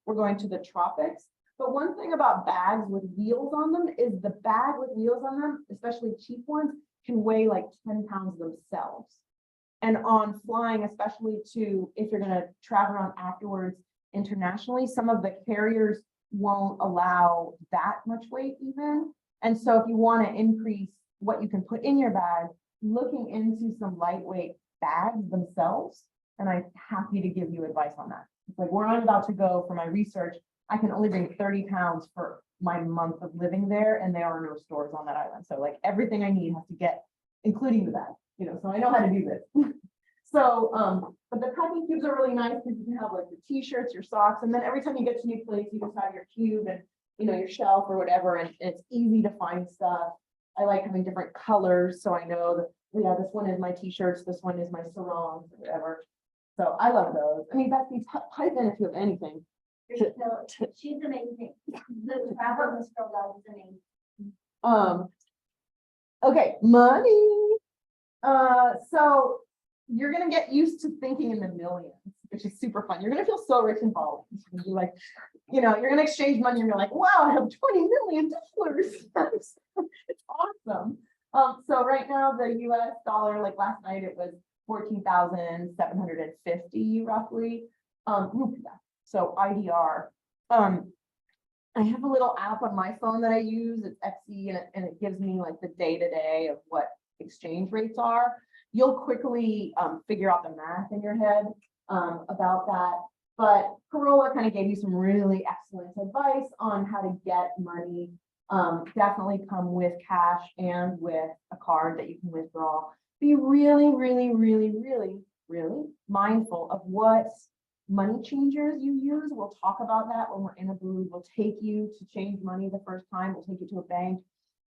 we're going to the tropics. But one thing about bags with wheels on them is the bag with wheels on them, especially cheap ones, can weigh like 10 pounds themselves. And on flying, especially if you're going to travel around afterwards internationally, some of the carriers won't allow that much weight even. And so if you want to increase what you can put in your bag, looking into some lightweight bags themselves, and I'm happy to give you advice on that. It's like where I'm about to go for my research, I can only bring 30 pounds for my month of living there, and there are no stores on that island. So like everything I need has to get, including the bag, so I know how to do this. So, but the packing cubes are really nice because you can have like your t-shirts, your socks, and then every time you get to a new place, you just have your cube and your shelf or whatever, and it's easy to find stuff. I like having different colors, so I know that, yeah, this one is my t-shirts, this one is my sarongs, or whatever. So I love those. I mean, Betsy, pipe in if you have anything. She's amazing. The travel is so well amazing. Okay, money. So you're gonna get used to thinking in the millions, which is super fun. You're gonna feel so rich and Bali. You're gonna be like, you're gonna exchange money and you're like, wow, I have $20 million. It's awesome. So right now the US dollar, like last night, it was 14,750 roughly. Rupiah. So IDR. I have a little app on my phone that I use. It's XE, and it gives me like the day-to-day of what exchange rates are. You'll quickly figure out the math in your head about that. But Carola kind of gave you some really excellent advice on how to get money. Definitely come with cash and with a card that you can withdraw. Be really, really, really, really, really mindful of what money changers you use. We'll talk about that when we're in a booth. We'll take you to change money the first time. We'll take you to a bank.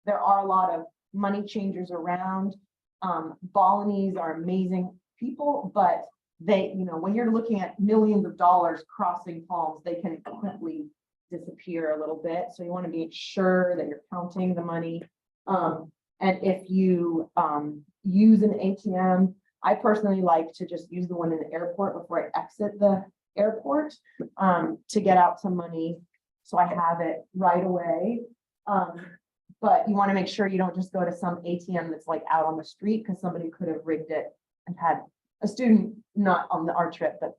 There are a lot of money changers around. Balinese are amazing people, but they, when you're looking at millions of dollars crossing palms, they can quickly disappear a little bit. So you want to be sure that you're counting the money. And if you use an ATM, I personally like to just use the one in the airport before I exit the airport to get out some money. So I have it right away. But you want to make sure you don't just go to some ATM that's like out on the street, because somebody could have rigged it and had a student, not on our trip, but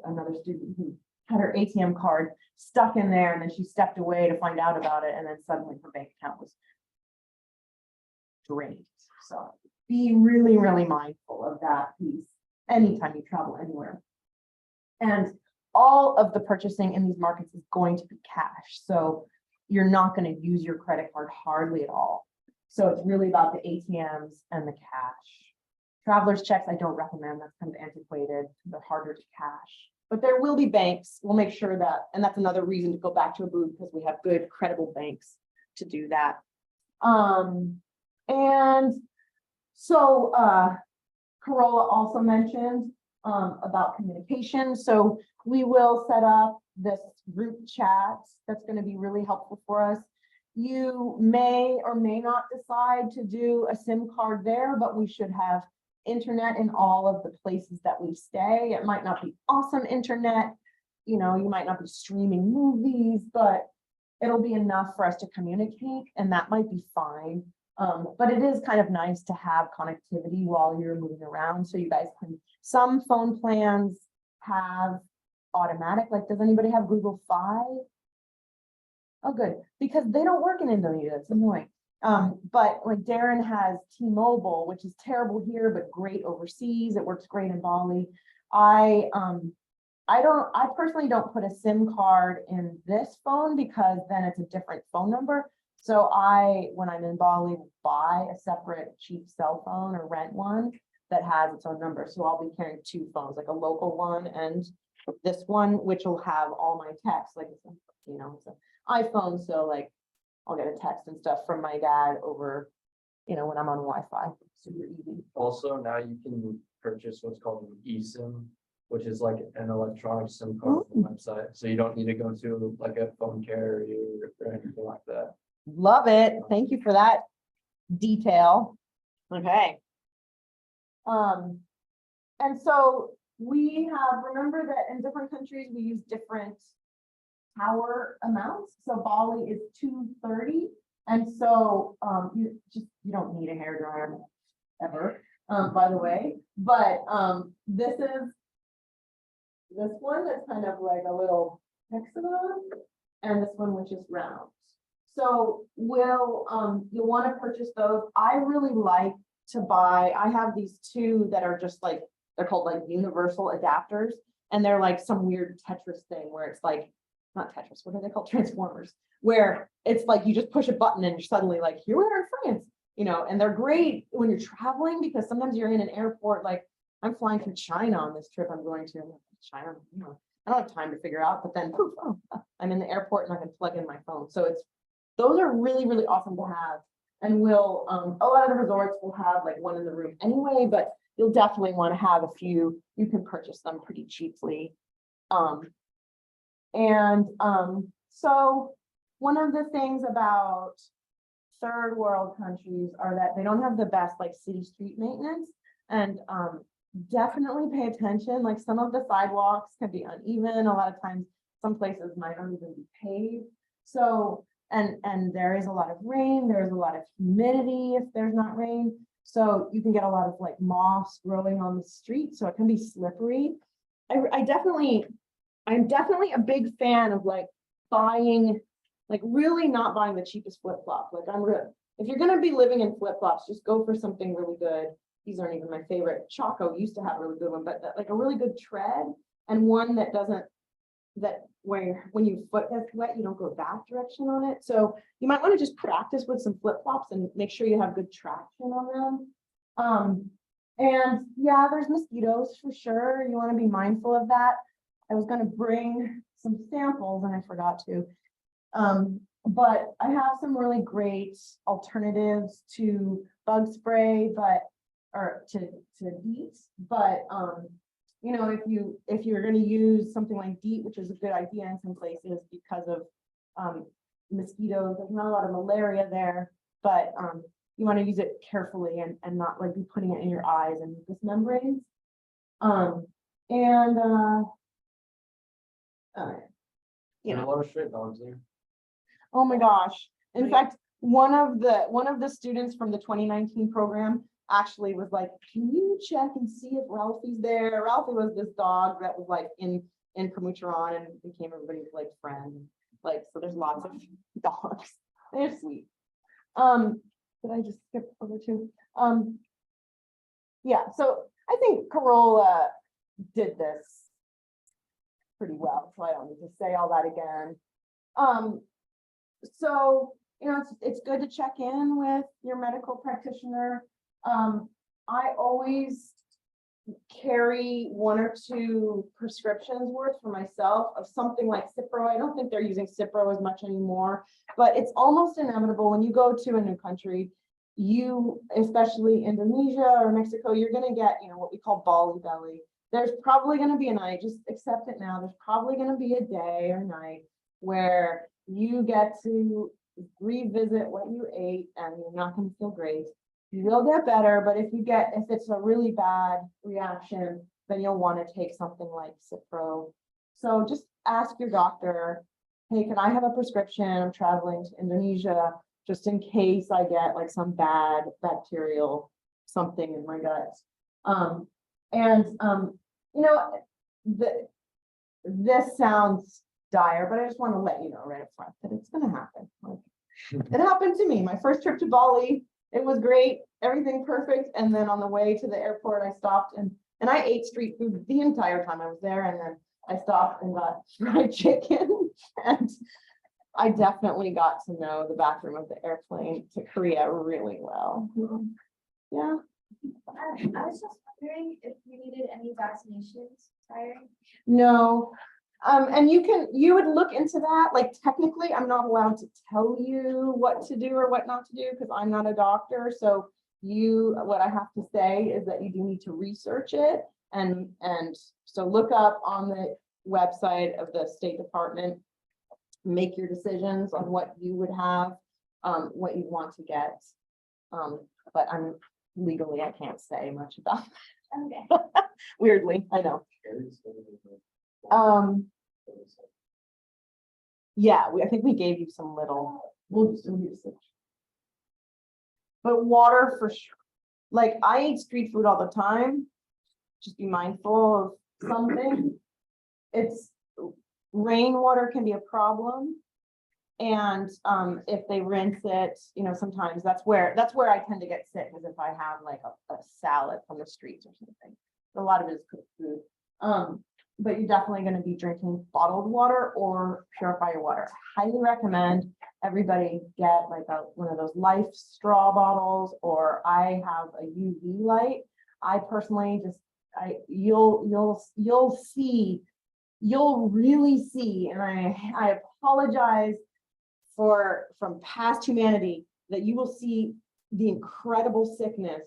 another student who had her ATM card stuck in there, and then she stepped away to find out about it, and then suddenly her bank account was drained. So be really, really mindful of that piece anytime you travel anywhere. And all of the purchasing in these markets is going to be cash. So you're not going to use your credit card hardly at all. So it's really about the ATMs and the cash. Traveler's checks, I don't recommend. That's kind of antiquated. They're harder to cash. But there will be banks. We'll make sure that, and that's another reason to go back to a booth, because we have good, credible banks to do that. And so Carola also mentioned about communication. So we will set up this group chat that's going to be really helpful for us. You may or may not decide to do a SIM card there, but we should have internet in all of the places that we stay. It might not be awesome internet, you might not be streaming movies, but it'll be enough for us to communicate, and that might be fine. But it is kind of nice to have connectivity while you're moving around, so you guys can, some phone plans have automatic, like, does anybody have Google Fi? Oh, good, because they don't work in Indonesia, it's annoying. But like Darren has T-Mobile, which is terrible here, but great overseas. It works great in Bali. I personally don't put a SIM card in this phone, because then it's a different phone number. So when I'm in Bali, buy a separate cheap cell phone or rent one that has its own number. So I'll be carrying two phones, like a local one and this one, which will have all my texts, like, it's an iPhone. So like, I'll get a text and stuff from my dad over, when I'm on Wi-Fi. Super easy. Also, now you can purchase what's called an eSIM, which is like an electronic SIM card on the website. So you don't need to go to like a phone carrier or anything like that. Love it. Thank you for that detail. Okay. And so we have, remember that in different countries, we use different tower amounts. So Bali is 230. And so you don't need a hairdryer ever, by the way. But this is this one that's kind of like a little hexagon, and this one which is round. So you'll want to purchase those. I really like to buy, I have these two that are just like, they're called like universal adapters, and they're like some weird Tetris thing where it's like, not Tetris, what are they called? Transformers, where it's like you just push a button and you're suddenly like, here we are in France, and they're great when you're traveling, because sometimes you're in an airport, like I'm flying through China on this trip I'm going to. China, I don't have time to figure out, but then poof, I'm in the airport and I can plug in my phone. So those are really, really awesome to have. And we'll, a lot of the resorts will have like one in the room anyway, but you'll definitely want to have a few. You can purchase them pretty cheaply. So one of the things about third world countries are that they don't have the best like city street maintenance, and definitely pay attention. Like some of the sidewalks can be uneven. A lot of times, some places might not even be paved. So, and there is a lot of rain. There's a lot of humidity if there's not rain. So you can get a lot of like moss growing on the street. So it can be slippery. I'm definitely a big fan of like buying, like really not buying the cheapest flip-flop. Like if you're gonna be living in flip-flops, just go for something really good. These aren't even my favorite. Chaco used to have a really good one, but like a really good tread, and one that doesn't, where when your foot gets wet, you don't go that direction on it. So you might want to just practice with some flip-flops and make sure you have good traction on them. And yeah, there's mosquitoes for sure. You want to be mindful of that. I was gonna bring some samples and I forgot to. But I have some really great alternatives to bug spray, or to DEET, but, you know, if you're gonna use something like DEET, which is a good idea in some places because of, mosquitoes, there's not a lot of malaria there, but, you wanna use it carefully and not like be putting it in your eyes and mucous membranes. You know, a lot of stray dogs there. oh my gosh. In fact, one of the students from the 2019 program actually was like, can you check and see if Ralphie's there? Ralphie was this dog that was like in Permucheron and became everybody's like friend. Like, so there's lots of dogs. They're sweet. Did I just skip over to? Yeah, so I think Corolla did this pretty well, so I don't need to say all that again. So, you know, it's good to check in with your medical practitioner. I always carry 1 or 2 prescriptions worth for myself of something like Cipro. I don't think they're using Cipro as much anymore, but it's almost inevitable when you go to a new country, especially Indonesia or Mexico, you're going to get, you know, what we call Bali belly. There's probably going to be a night, just accept it now. There's probably going to be a day or night where you get to revisit what you ate and you're not going to feel great. You will get better, but if it's a really bad reaction, then you'll want to take something like Cipro. So just ask your doctor, hey, can I have a prescription? I'm traveling to Indonesia just in case I get like some bad bacterial something in my gut. You know, this sounds dire, but I just want to let you know right up front that it's going to happen. Like, it happened to me. My first trip to Bali, it was great, everything perfect. And then on the way to the airport, I stopped and I ate street food the entire time I was there. And then I stopped and got fried chicken. And I definitely got to know the bathroom of the airplane to Korea really well. Yeah. I was just wondering if you needed any vaccinations prior. No. And you would look into that. Like, technically, I'm not allowed to tell you what to do or what not to do because I'm not a doctor. So what I have to say is that you do need to research it. And so look up on the website of the State Department, make your decisions on what you would have, what you want to get. But legally, I can't say much about Okay. that. Weirdly, I know. Yeah, I think we gave you some little, we'll use it. But water for sure. Like, I eat street food all the time. Just be mindful of something. Rainwater can be a problem. And if they rinse it, you know, sometimes that's where I tend to get sick, is if I have like a salad from the streets or something. A lot of it is cooked food. But you're definitely going to be drinking bottled water or purify your water. I highly recommend everybody get like one of those Life straw bottles, or I have a UV light. I personally you'll really see, and I apologize from past humanity, that you will see the incredible sickness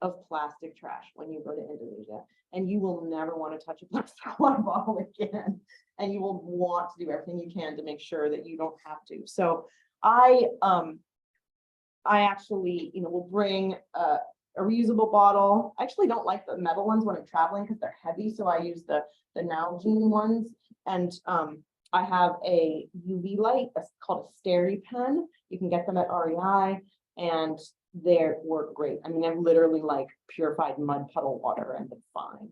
of plastic trash when you go to Indonesia, and you will never want to touch a plastic water bottle again. And you will want to do everything you can to make sure that you don't have to. So I actually, you know, will bring a reusable bottle. I actually don't like the metal ones when I'm traveling because they're heavy. So I use the Nalgene ones. And I have a UV light that's called a Steri pen. You can get them at REI, and they work great. I mean, I've literally like purified mud puddle water and it's fine.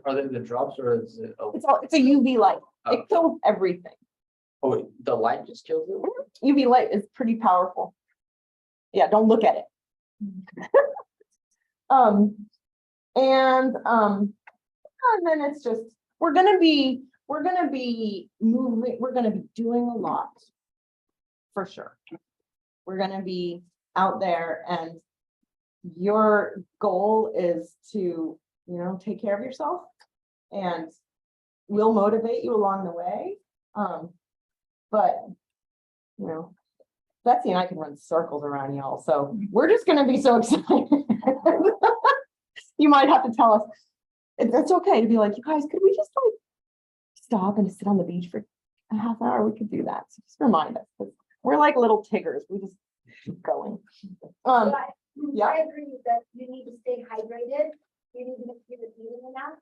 Are they the drops, or is it? It's a UV light. It Oh. kills everything. Oh, the light just kills it? UV light is pretty powerful. Yeah, don't look at it. And then it's just, we're gonna be moving, we're gonna be doing a lot, for sure. We're gonna be out there, and your goal is to, you know, take care of yourself, and we'll motivate you along the way. But, you know, Betsy and I can run circles around y'all, so we're just gonna be so excited. You might have to tell us, it's okay to be like, you guys, could we just like stop and sit on the beach for a half hour? We could do that. So just remind us, 'cause we're like little Tiggers. We just keep going. Yeah. I agree that you need to stay hydrated. You need to make sure you're eating enough.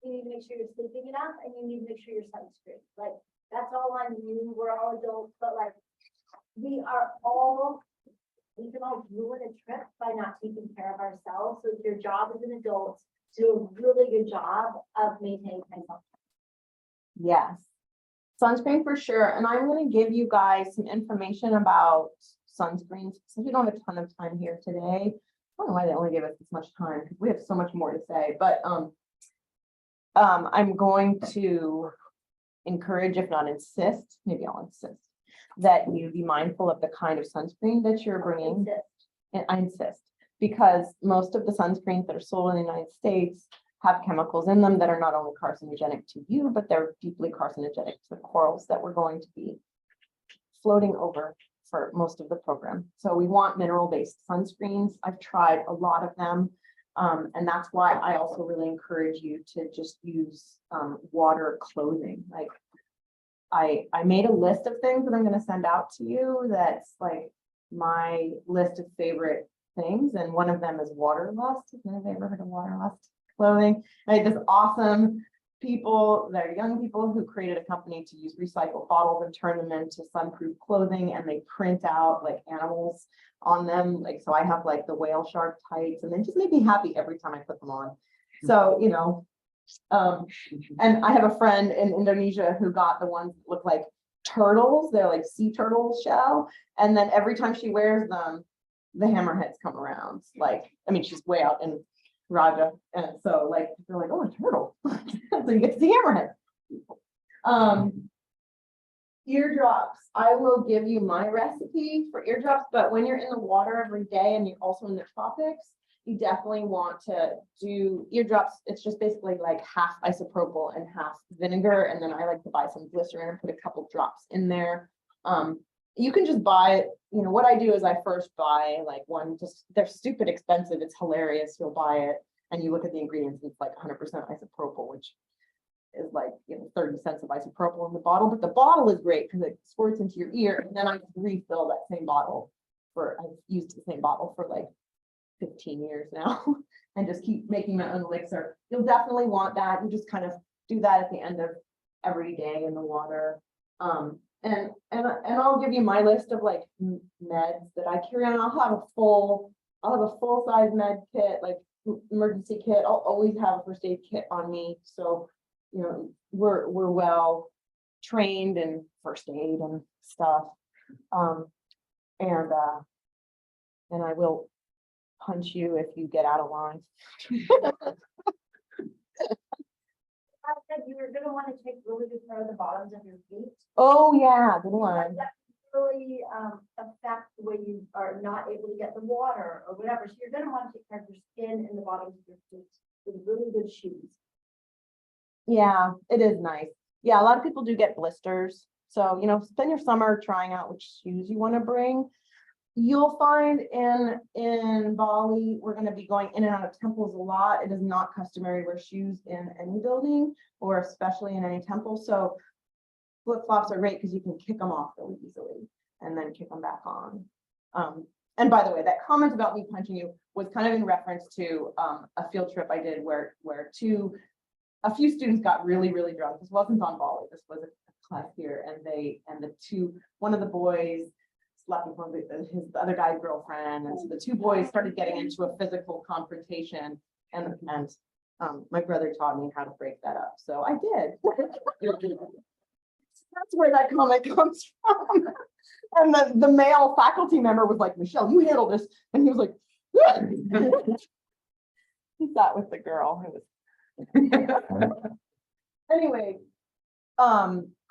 You need to make sure you're sleeping enough, and you need to make sure you're sunscreen. Like, that's all on you. We're all adults, but like, we can all ruin a trip by not taking care of ourselves. So your job as an adult, do a really good job of maintaining myself. Yes. Sunscreen for sure. And I'm gonna give you guys some information about sunscreens, since we don't have a ton of time here today. I don't know why they only gave us this much time, because we have so much more to say, but I'm going to encourage, if not insist, maybe I'll insist, that you be mindful of the kind of sunscreen that you're bringing. And I insist, because most of the sunscreens that are sold in the United States have chemicals in them that are not only carcinogenic to you, but they're deeply carcinogenic to the corals that we're going to be floating over for most of the program. So we want mineral-based sunscreens. I've tried a lot of them. And that's why I also really encourage you to just use water clothing. Like, I made a list of things that I'm going to send out to you. That's like my list of favorite things. And one of them is Waterlust. Have anybody ever heard of Waterlust clothing? I had this awesome people, they're young people who created a company to use recycled bottles and turn them into sunproof clothing, and they print out like animals on them. Like, so I have like the whale shark tights, and they just make me happy every time I put them on. So, you know, and I have a friend in Indonesia who got the ones that look like turtles. They're like sea turtle shell. And then every time she wears them, the hammerheads come around. Like, I mean, she's way out in Raja. And so like, they're like, oh, a turtle. So you get to see hammerheads. Eardrops. I will give you my recipe for eardrops, but when you're in the water every day and you're also in the tropics, you definitely want to do eardrops. It's just basically like half isopropyl and half vinegar. And then I like to buy some glycerin and put a couple drops in there. You can just buy it. You know, what I do is I first buy like one, just they're stupid expensive. It's hilarious. You'll buy it and you look at the ingredients, and it's like 100% isopropyl, which is like, you know, 30 cents of isopropyl in the bottle. But the bottle is great because it squirts into your ear, and then I refill that same bottle I've used the same bottle for like 15 years now and just keep making my own elixir. You'll definitely want that. You just kind of do that at the end of every day in the water. And I'll give you my list of like meds that I carry on. I'll have a full size med kit, like emergency kit. I'll always have a first aid kit on me. So, you know, we're well trained in first aid and stuff. And I will punch you if you get out of line. I said you were gonna want to take really good care of the bottoms of your feet. Oh yeah, good one. That really affect the way you are not able to get the water or whatever. So you're gonna want to take care of your skin and the bottoms of your feet with really good shoes. Yeah, it is nice. Yeah, a lot of people do get blisters. So, you know, spend your summer trying out which shoes you want to bring. You'll find in Bali, we're going to be going in and out of temples a lot. It is not customary to wear shoes in any building, or especially in any temple. So flip-flops are great because you can kick them off really easily and then kick them back on. And by the way, that comment about me punching you was kind of in reference to a field trip I did where a few students got really, really drunk. This wasn't on Bali. This was a class here, and one of the boys slept with his other guy's girlfriend, and so the two boys started getting into a physical confrontation, and my brother taught me how to break that up, so I did. That's where that comment comes from. And the male faculty member was like, Michelle, you handle this, and he was like, he sat with the girl who was anyway,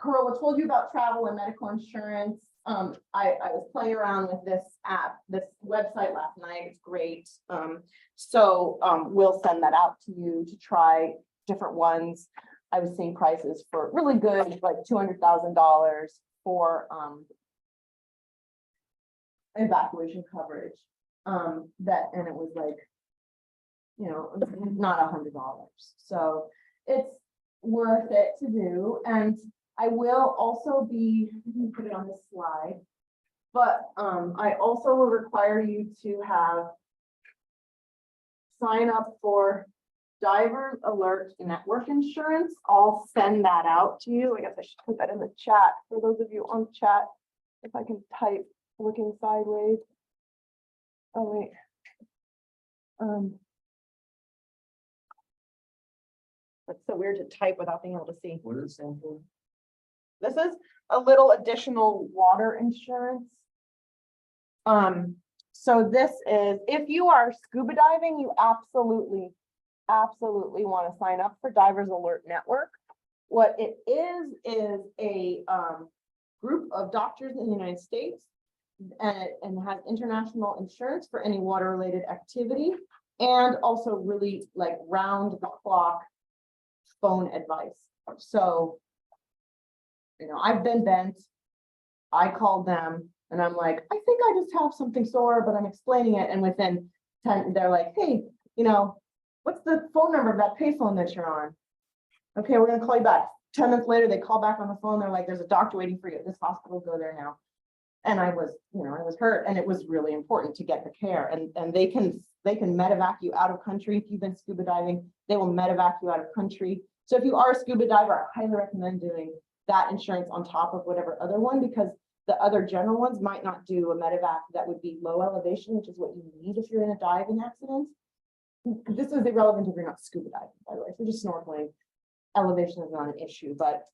Corolla told you about travel and medical insurance. I was playing around with this app, this website last night. It's great. We'll send that out to you to try different ones. I was seeing prices for really good, like $200,000 for evacuation coverage. And it was like, you know, not $100. So it's worth it to do. And I will also be, let me put it on this slide, but I also will require you to sign up for Divers Alert Network Insurance. I'll send that out to you. I guess I should put that in the chat for those of you on chat. If I can type looking sideways. Oh wait. That's so weird to type without being able to see. What does it stand for? This is a little additional water insurance. So this is, if you are scuba diving, you absolutely want to sign up for Divers Alert Network. What it is a group of doctors in the United States and has international insurance for any water related activity, and also really like round the clock phone advice. So, you know, I've been bent. I called them and I'm like, I think I just have something sore, but I'm explaining it. And within 10, they're like, hey, you know, what's the phone number of that payphone that you're on? Okay, we're gonna call you back. 10 minutes later, they call back on the phone. They're like, there's a doctor waiting for you at this hospital, go there now. And I was, you know, I was hurt, and it was really important to get the care. And they can medevac you out of country. If you've been scuba diving, they will medevac you out of country. So if you are a scuba diver, I highly recommend doing that insurance on top of whatever other one, because the other general ones might not do a medevac that would be low elevation, which is what you need if you're in a diving accident. This is irrelevant if you're not scuba diving, by the way. If you're just snorkeling, elevation is not an issue, but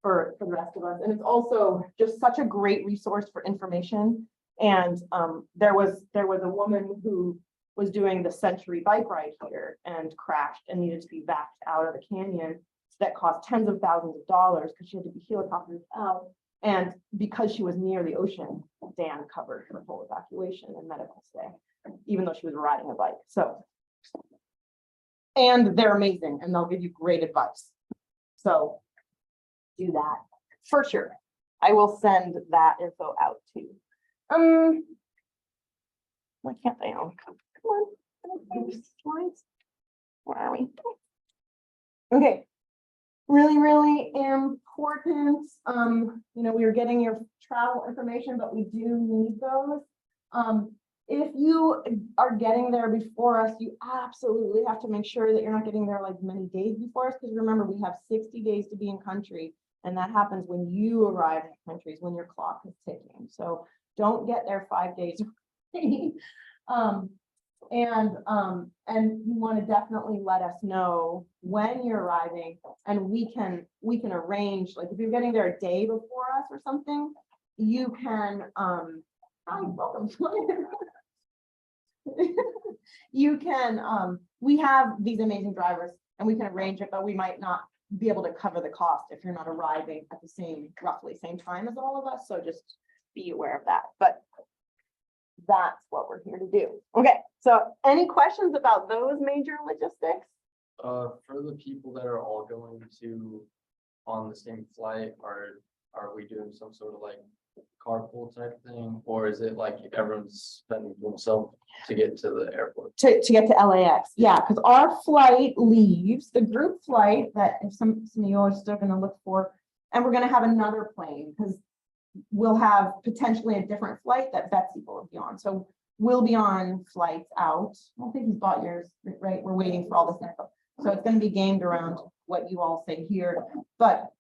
for the rest of us. And it's also just such a great resource for information. And there was a woman who was doing the Century bike ride here and crashed and needed to be backed out of the canyon. That cost tens of thousands of dollars because she had to be helicoptered out. And because she was near the ocean, Dan covered her whole evacuation and medical stay, even though she was riding a bike. So, and they're amazing and they'll give you great advice. So do that for sure. I will send that info out too. Why can't they all come on? Slides. Where are we? Okay. Really important. You know, we were getting your travel information, but we do need those. If you are getting there before us, you absolutely have to make sure that you're not getting there like many days before us, because remember, we have 60 days to be in country, and that happens when you arrive in countries, when your clock is ticking. So don't get there 5 days early. And you want to definitely let us know when you're arriving, and we can arrange, like if you're getting there a day before us or something, you can welcome. You can we have these amazing drivers and we can arrange it, but we might not be able to cover the cost if you're not arriving at the roughly same time as all of us. So just be aware of that. But that's what we're here to do. Okay, so any questions about those major logistics? For the people that are all going to on the same flight, are we doing some sort of like carpool type thing, or is it like everyone's spending for themselves to get to the airport? To get to LAX, yeah, because our flight leaves, the group flight that if some of you are still going to look for, and we're going to have another plane because we'll have potentially a different flight that Betsy will be on. So we'll be on flights out. I don't think he's bought yours, right? We're waiting for all this info. So it's going to be gamed around what you all say here. But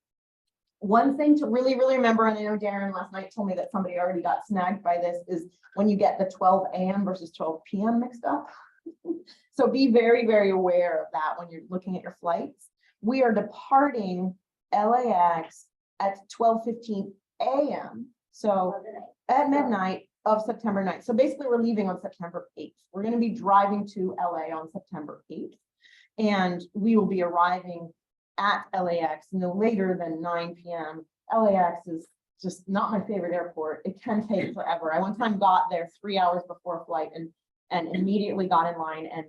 one thing to really remember, and I know Darren last night told me that somebody already got snagged by this, is when you get the 12 a.m. versus 12 p.m. mixed up. So be very aware of that when you're looking at your flights. We are departing LAX at 12:15 a.m. So at midnight of September 9th. So basically we're leaving on September 8th. We're going to be driving to LA on September 8th. And we will be arriving at LAX no later than 9 p.m. LAX is just not my favorite airport. It can take forever. I one time got there 3 hours before a flight and immediately got in line and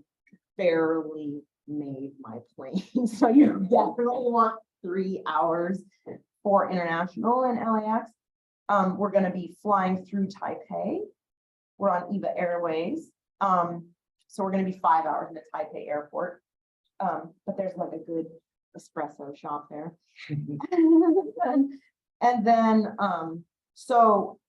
barely made my plane. So you definitely want 3 hours for international in LAX. We're gonna be flying through Taipei. We're on EVA Airways. So we're gonna be 5 hours in the Taipei airport. But there's like a good espresso shop there. And then, so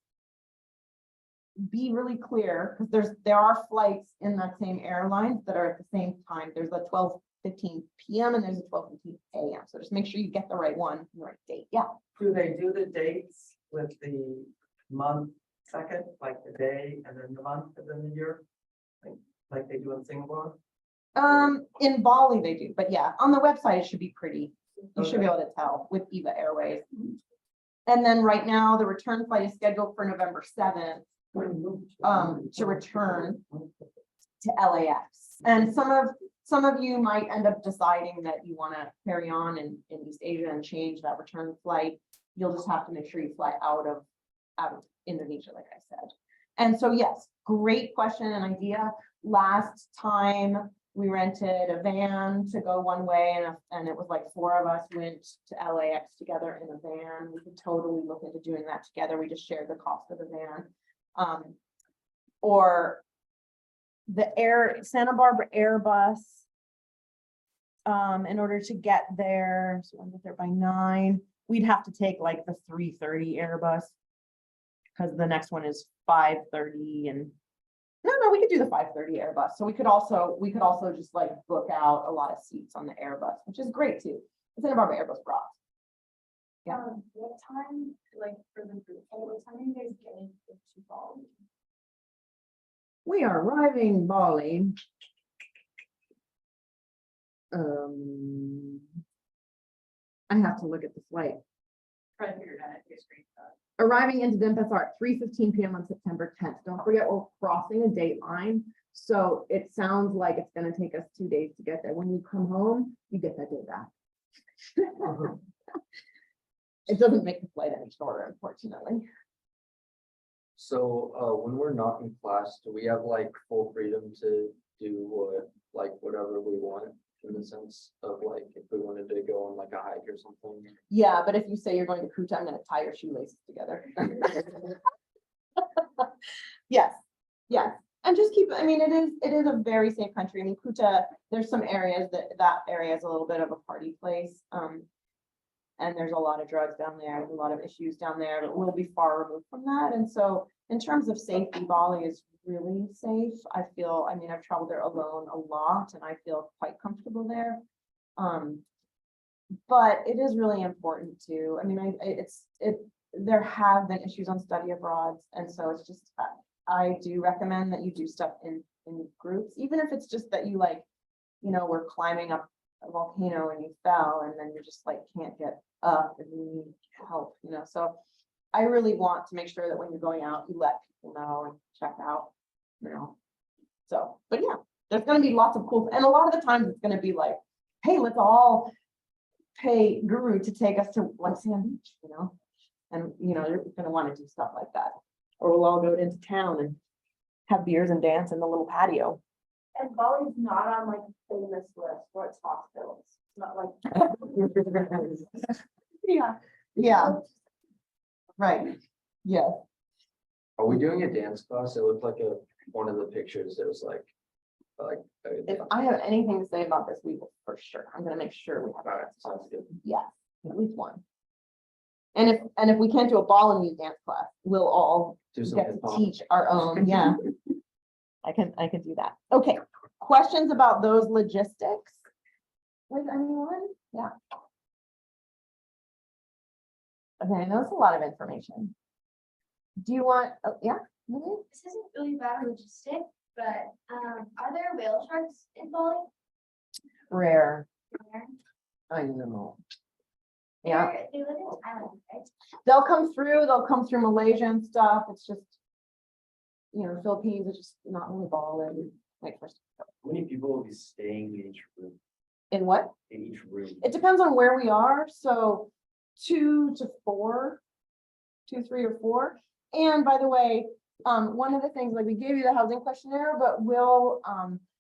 be really clear, because there are flights in that same airline that are at the same time. There's a 12:15 p.m. and there's a 12:15 a.m. So just make sure you get the right one, the right date. Yeah. Do they do the dates with the month second, like the day and then the month and then the year? Like they do in Singapore? In Bali they do, but yeah, on the website it should be pretty. You should be Okay. able to tell with EVA Airways. And then right now, the return flight is scheduled for November 7th, to return to LAX. And some of you might end up deciding that you want to carry on in East Asia and change that return flight. You'll just have to make sure you fly out of Indonesia, like I said. And so, yes, great question and idea. Last time we rented a van to go one way and it was like 4 of us went to LAX together in a van. We could totally look into doing that together. We just shared the cost of the van. Or the Santa Barbara Airbus. In order to get there, so I'll get there by 9, we'd have to take like the 3:30 Airbus. Because the next one is 5:30 and no, we could do the 5:30 Airbus. So we could also just like book out a lot of seats on the Airbus, which is great too. The Santa Barbara Airbus brought. Yeah. What time, like for the group, what time are you guys getting to Bali? We are arriving in Bali. I have to look at the flight. Try to figure it out at your screen. Arriving into Denpasar at 3:15 p.m. on September 10th. Don't forget, we're crossing a date line. So it sounds like it's gonna take us 2 days to get there. When you come home, you get that day back. It doesn't make the flight any shorter, unfortunately. So, when we're not in class, do we have like full freedom to do whatever we want? In the sense of like, if we wanted to go on like a hike or something? Yeah, but if you say you're going to Kuta, I'm gonna tie your shoelaces together. Yes, yes. And just keep, I mean, it is a very safe country. I mean, Kuta, there's some areas that area is a little bit of a party place. And there's a lot of drugs down there, a lot of issues down there, but we'll be far removed from that. And so in terms of safety, Bali is really safe. I mean, I've traveled there alone a lot and I feel quite comfortable there. But it is really important to, I mean, there have been issues on study abroad. And so it's just, I do recommend that you do stuff in groups, even if it's just that you like, we're climbing up a volcano and you fell and then you're just like, can't get up and you need help, so I really want to make sure that when you're going out, you let people know and check out, so, but yeah, there's going to be lots of cool, and a lot of the times it's going to be like, hey, let's all pay Guru to take us to like Sand Beach, and you're going to want to do stuff like that, or we'll all go into town and have beers and dance in the little patio. And Bali's not on like a famous list for its hospitals. It's not like. Yeah, right, yeah. Are we doing a dance class? It looked like one of the pictures, it was like. If I have anything to say about this, we will for sure. I'm gonna make sure we have. Alright, sounds good. Yes, at least one. And if we can't do a ball and youth dance class, we'll all Do some get to hip-hop. teach our own, yeah. I can do that. Okay, questions about those logistics? With anyone? Yeah. Okay, I know it's a lot of information. Do you want, yeah? Maybe? This isn't really bad logistic, but are there whale sharks in Bali? Rare, There. I know. Yeah, They live in Thailand, right? they'll come through Malaysia and stuff. It's just, Philippines is just not really balling. Like, How many people will be staying in each room? in what? In each room? It depends on where we are. So 2 to 4, 2, 3 or 4. And by the way, one of the things, like we gave you the housing questionnaire, but we'll,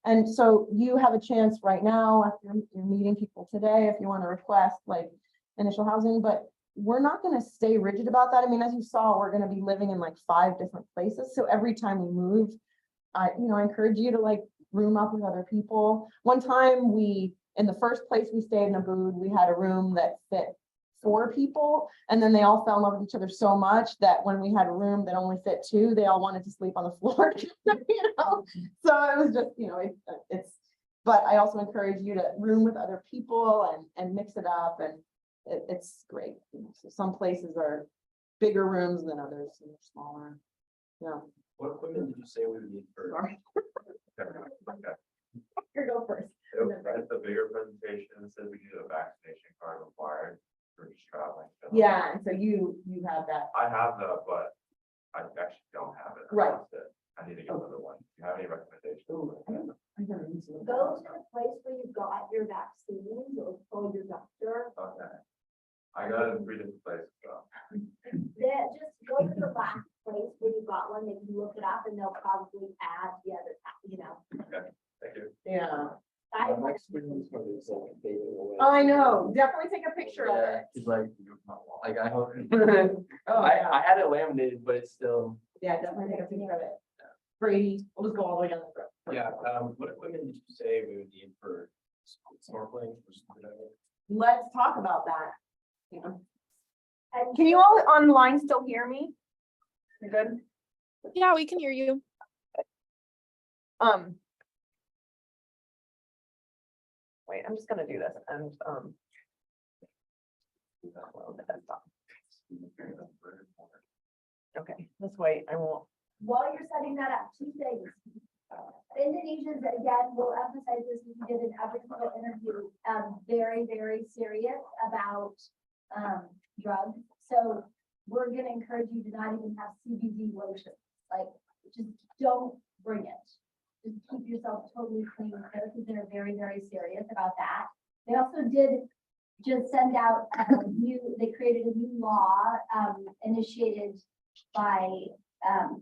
and so you have a chance right now after you're meeting people today, if you want to request like initial housing, but we're not going to stay rigid about that. I mean, as you saw, we're going to be living in like 5 different places. So every time we move, I encourage you to like room up with other people. One time in the first place we stayed in Abood, we had a room that fit 4 people, and then they all fell in love with each other so much that when we had a room that only fit 2, they all wanted to sleep on the floor. So it was just, it's, but I also encourage you to room with other people and mix it up, and it's great. So some places are bigger rooms than others, and they're smaller. Yeah. What equipment did you say we would need for? Sorry. Okay. Here, go first. So that's the bigger presentation, it says we need a vaccination card required for just traveling. Yeah, and so you have that. I have that, but I actually don't have it. I Right. lost it. I need to get another one. Do you have any recommendations? I gotta use it. Go to the place where you got your vaccines or call your doctor. Okay. I got it in 3 different places, so. Then just go to the last place where you got one, they can look it up and they'll probably add the other, Thank you. Yeah, I My next one is probably just like fading away. I know. Definitely take a picture of Yeah, it. it's like I hope. Oh, I had it laminated, but it's still. Yeah, definitely take a picture of it. Brady, we'll just go all the way down the road. Yeah, what equipment did you say we would need for snorkeling? Let's talk about that. And Can you all online still hear me? You good? Yeah, we can hear you. Wait, I'm just gonna do this and upload the desktop. Okay, let's wait. I won't. while you're setting that up, 2 things. Indonesians, again, will emphasize this, we did an every single interview, very, very serious about drugs. So we're gonna encourage you to not even have CBD lotion, like, just don't bring it. Just keep yourself totally clean, because they're very, very serious about that. They also did just send out they created a new law, initiated by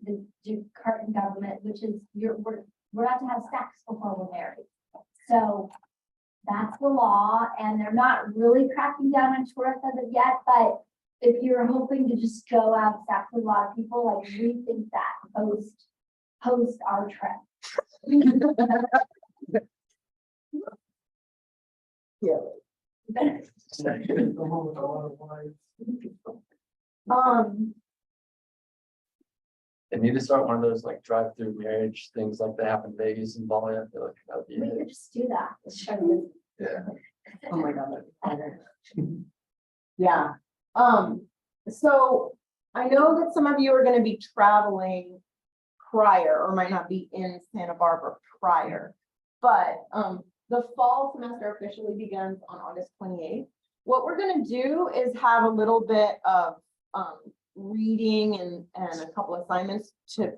the Jakartan government, which is we're not to have sex before we're married. So that's the law, and they're not really cracking down on tourists as of yet, but if you're hoping to just go have sex with a lot of people, like, rethink that post our trip. Yeah. They need to start one of those like drive-through marriage things like that happen in Vegas and Bali. I feel like that would be We it. could just do that. Let's try to- Yeah. Oh my God. Yeah, so I know that some of you are gonna be traveling prior or might not be in Santa Barbara prior. But the fall semester officially begins on August 28th. What we're gonna do is have a little bit of reading and a couple assignments to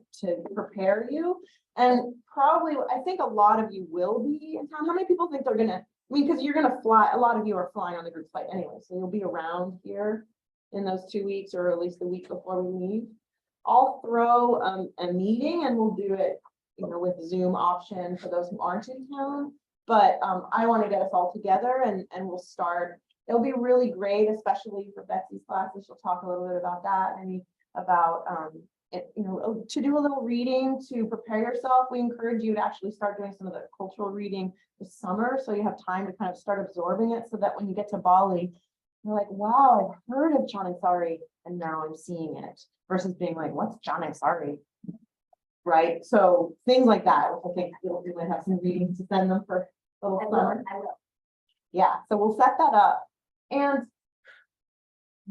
prepare you. And probably, I think a lot of you will be in town. How many people think they're gonna, I mean, because you're gonna fly, a lot of you are flying on the group flight anyway, so you'll be around here in those 2 weeks, or at least the week before we leave. I'll throw a meeting and we'll do it, with Zoom option for those who aren't in town. But I want to get us all together and we'll start. It'll be really great, especially for Betsy's classes. She'll talk a little bit about that, and about to do a little reading to prepare yourself. We encourage you to actually start doing some of the cultural reading this summer, so you have time to kind of start absorbing it, so that when you get to Bali, you're like, wow, I've heard of Sari, and now I'm seeing it, versus being like, what's Sari? Right? So things like that, which I think we might have some reading to send them for a little summer. I will. Yeah, so we'll set that up. And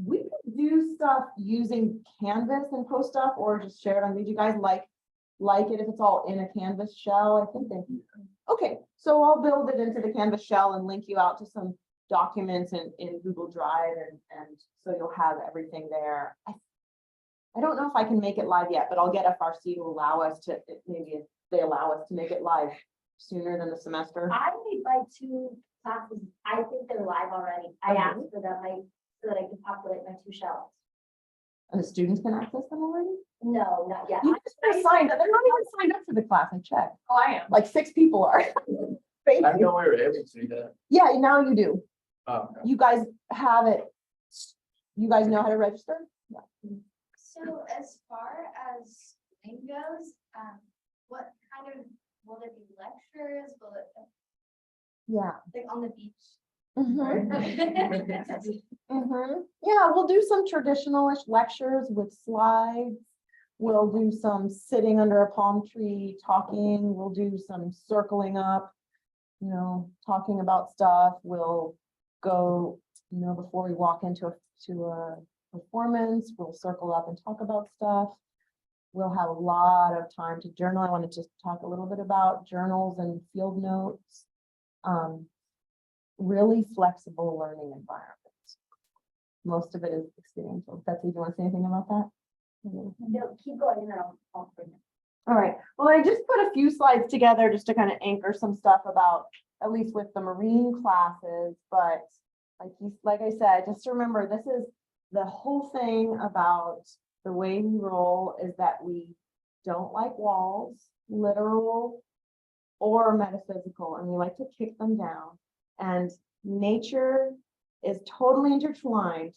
we could do stuff using Canvas and post stuff, or just share it on. Did you guys like it if it's all in a Canvas shell? I think they. Okay, so I'll build it into the Canvas shell and link you out to some documents in Google Drive, and so you'll have everything there. I don't know if I can make it live yet, but I'll get FRC to allow us to, maybe if they allow us to make it live sooner than the semester. I made my 2 classes, I think they're live already. I Okay. asked for them, so that I can populate my 2 shelves. And the students can access them already? No, not yet. You just are signed, they're not even signed up for the class, I checked. Oh, I am. Like 6 people are. Thank I didn't you. know we were able to do that. Yeah, now you do. Oh, okay. You guys have it. You guys know how to register? So as far as name goes, what kind of, will there be lectures? Will it, Yeah. like on the beach? Mhm. Okay. Yeah, we'll do some traditionalish lectures with slides. We'll do some sitting under a palm tree, talking. We'll do some circling up, talking about stuff. We'll go, before we walk into a performance, we'll circle up and talk about stuff. We'll have a lot of time to journal. I want to just talk a little bit about journals and field notes. Really flexible learning environment. Most of it is experiential. Betsy, do you want to say anything about that? No, keep going and then I'll bring it. All right. Well, I just put a few slides together just to kind of anchor some stuff about, at least with the marine classes, but like I said, just remember, this is the whole thing about the way we roll is that we don't like walls, literal or metaphysical, and we like to kick them down. And nature is totally intertwined.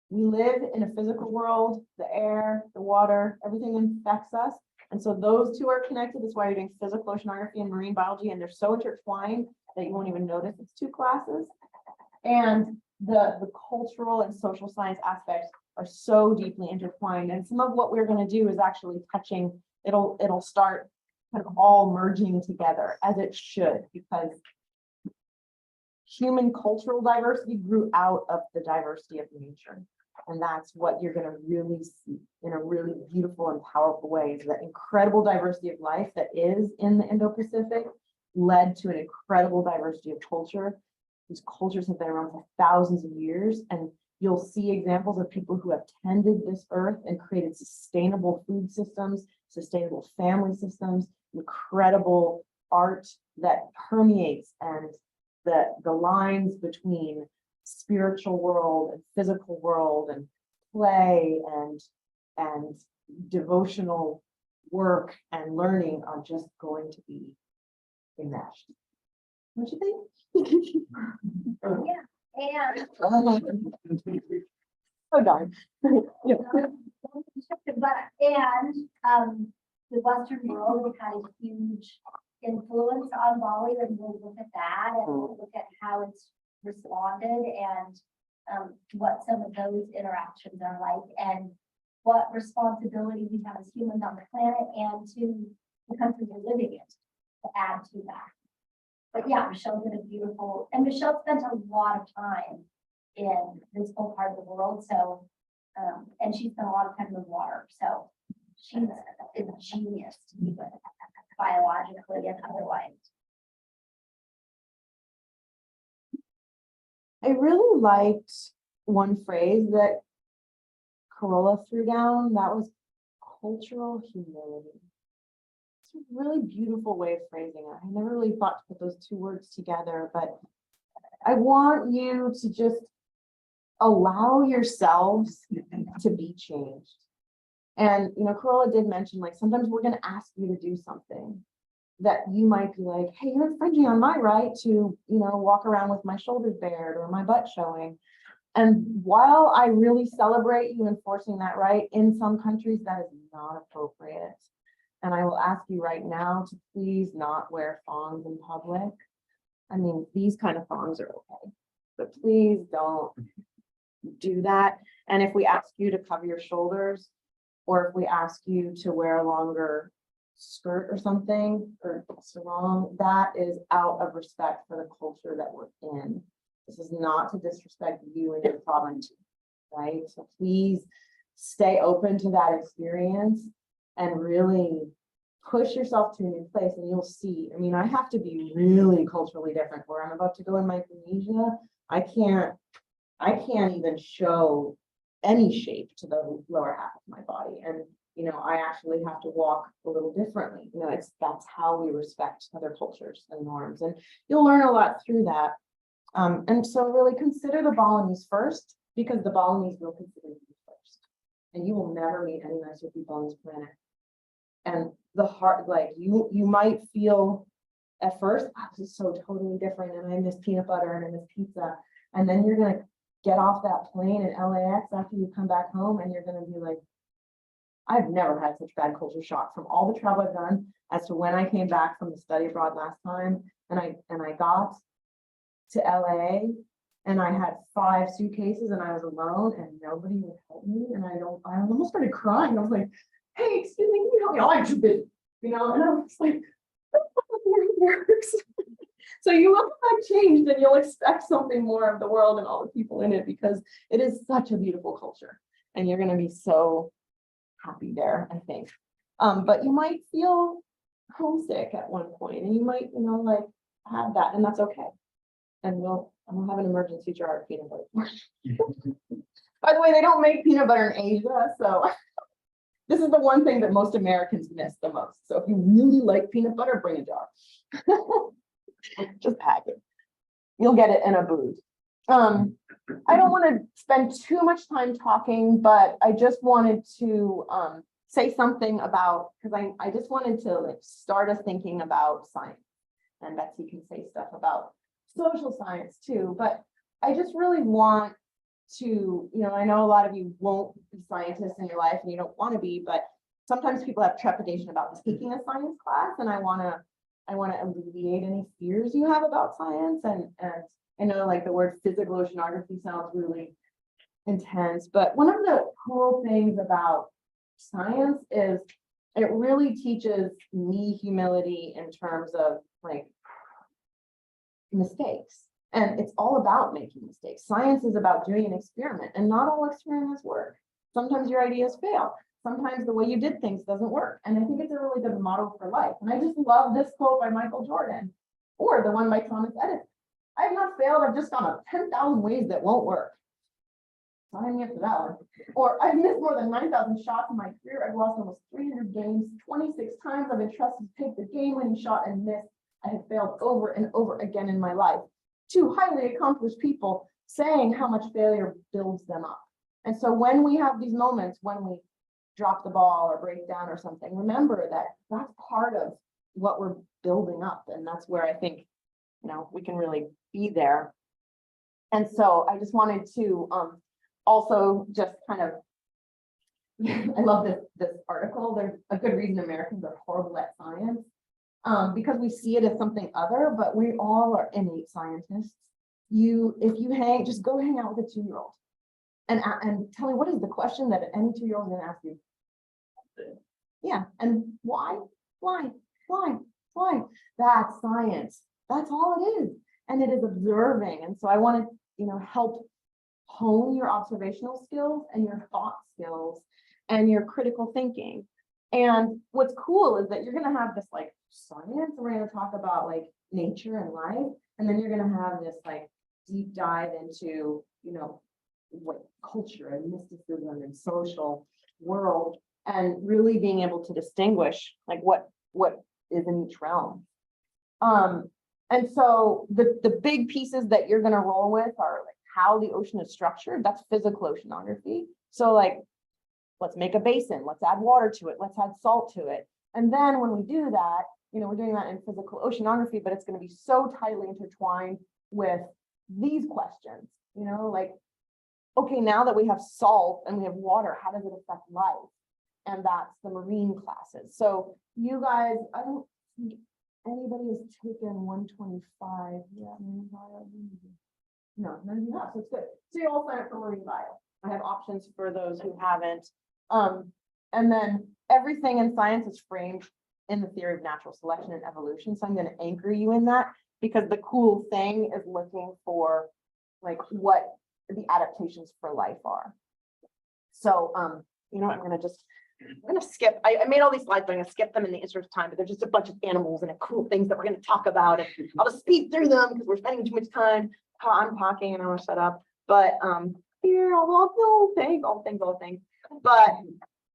We live in a physical world, the air, the water, everything infects us. And so those two are connected. That's why you're doing physical oceanography and marine biology, and they're so intertwined that you won't even notice it's 2 classes. And the cultural and social science aspects are so deeply intertwined. And some of what we're going to do is actually touching, it'll start kind of all merging together, as it should, because human cultural diversity grew out of the diversity of nature. And that's what you're going to really see in a really beautiful and powerful way, is the incredible diversity of life that is in the Indo-Pacific led to an incredible diversity of culture. These cultures have been around for thousands of years, and you'll see examples of people who have tended this earth and created sustainable food systems, sustainable family systems, incredible art that permeates, and the lines between spiritual world and physical world and play and devotional work and learning are just going to be enmeshed. What do you think? Yeah, and Oh darn. Yeah. The Western world has had a huge influence on Bali, and we'll look at that and we'll look at how it's responded and what some of those interactions are like, and what responsibility we have as humans on the planet and to the country we're living in to add to that. But yeah, Michelle did a beautiful, and Michelle spent a lot of time in this whole part of the world, so and she spent a lot of time in the water, so she's a genius to be with, biologically and otherwise. I really liked one phrase that Corolla threw down. That was cultural humility. It's a really beautiful way of phrasing it. I never really thought to put those 2 words together, but I want you to just allow yourselves to be changed. And, Corolla did mention, like, sometimes we're going to ask you to do something that you might be like, hey, you're infringing on my right to, walk around with my shoulders bared or my butt showing. And while I really celebrate you enforcing that right, in some countries that is not appropriate. And I will ask you right now to please not wear thongs in public. I mean, these kind of thongs are okay, but please don't do that. And if we ask you to cover your shoulders, or if we ask you to wear a longer skirt or something, or sarong, that is out of respect for the culture that we're in. This is not to disrespect you and your sovereignty, right? So please stay open to that experience and really push yourself to a new place, and you'll see. I mean, I have to be really culturally different. Where I'm about to go in Micronesia, I can't even show any shape to the lower half of my body. And, I actually have to walk a little differently. That's how we respect other cultures and norms. And you'll learn a lot through that. And so really consider the Balinese first, because the Balinese will consider you first. And you will never meet any nicer people on this planet. And the heart, like you might feel at first, "Oh, this is so totally different, and I miss peanut butter and I miss pizza." And then you're gonna get off that plane in LAX after you come back home, and you're gonna be like, I've never had such bad culture shock from all the travel I've done as to when I came back from the study abroad last time, and I got to LA and I had 5 suitcases and I was alone and nobody would help me, and I almost started crying. I was like, "Hey, excuse me, can you help me?" "Oh, I'm too busy," and I was like, "That's not how it works." So you will come back changed, and you'll expect something more of the world and all the people in it, because it is such a beautiful culture, and you're gonna be so happy there, I think. But you might feel homesick at one point, and you might, like have that, and that's okay. And we'll have an emergency jar of peanut butter. By the way, they don't make peanut butter in Asia, so this is the one thing that most Americans miss the most. So if you really like peanut butter, bring a jar. Just pack it. You'll get it in a booth. I don't want to spend too much time talking, but I just wanted to say something about, because I just wanted to like start us thinking about science, and Betsy can say stuff about social science too, but I just really want to, I know a lot of you won't be scientists in your life and you don't want to be, but sometimes people have trepidation about taking a science class, and I want to alleviate any fears you have about science. And I know like the word physical oceanography sounds really intense, but one of the cool things about science is it really teaches me humility in terms of like mistakes. And it's all about making mistakes. Science is about doing an experiment, and not all experiments work. Sometimes your ideas fail. Sometimes the way you did things doesn't work. And I think it's a really good model for life. And I just love this quote by Michael Jordan, or the one by Thomas Edison. "I have not failed. I've just gone up 10,000 ways that won't work." Sign me up for that one. Or, "I've missed more than 9,000 shots in my career. I've lost almost 300 games. 26 times I've been trusted to take the game-winning shot and miss. I have failed over and over again in my life." 2 highly accomplished people saying how much failure builds them up. And so when we have these moments, when we drop the ball or break down or something, remember that that's part of what we're building up. And that's where I think, we can really be there. And so I just wanted to also just kind of, I love this article. There's a good reason Americans are horrible at science, because we see it as something other, but we all are innate scientists. If you just go hang out with a 2-year-old and tell me, what is the question that any 2-year-old is going to ask you? Yeah, and why? That's science. That's all it is. And it is observing. And so I want to, help hone your observational skills and your thought skills and your critical thinking. And what's cool is that you're going to have this like science, and we're going to talk about like nature and life. And then you're going to have this like deep dive into, what culture and mysticism and social world, and really being able to distinguish like what is in each realm. And so the big pieces that you're going to roll with are like how the ocean is structured. That's physical oceanography. So like, let's make a basin, let's add water to it, let's add salt to it. And then when we do that, we're doing that in physical oceanography, but it's going to be so tightly intertwined with these questions, like, okay, now that we have salt and we have water, how does it affect life? And that's the marine classes. So you guys, I don't think anybody has taken 125 yet. No, none of you have, so it's good. So you all sign up for marine bio. I have options for those who haven't. And then everything in science is framed in the theory of natural selection and evolution. So I'm going to anchor you in that, because the cool thing is looking for like what the adaptations for life are. So, I'm going to skip, I made all these slides, but I'm going to skip them in the interest of time, but they're just a bunch of animals and cool things that we're going to talk about. And I'll just speed through them because we're spending too much time. I'm talking and I want to shut up, but here, all the things, but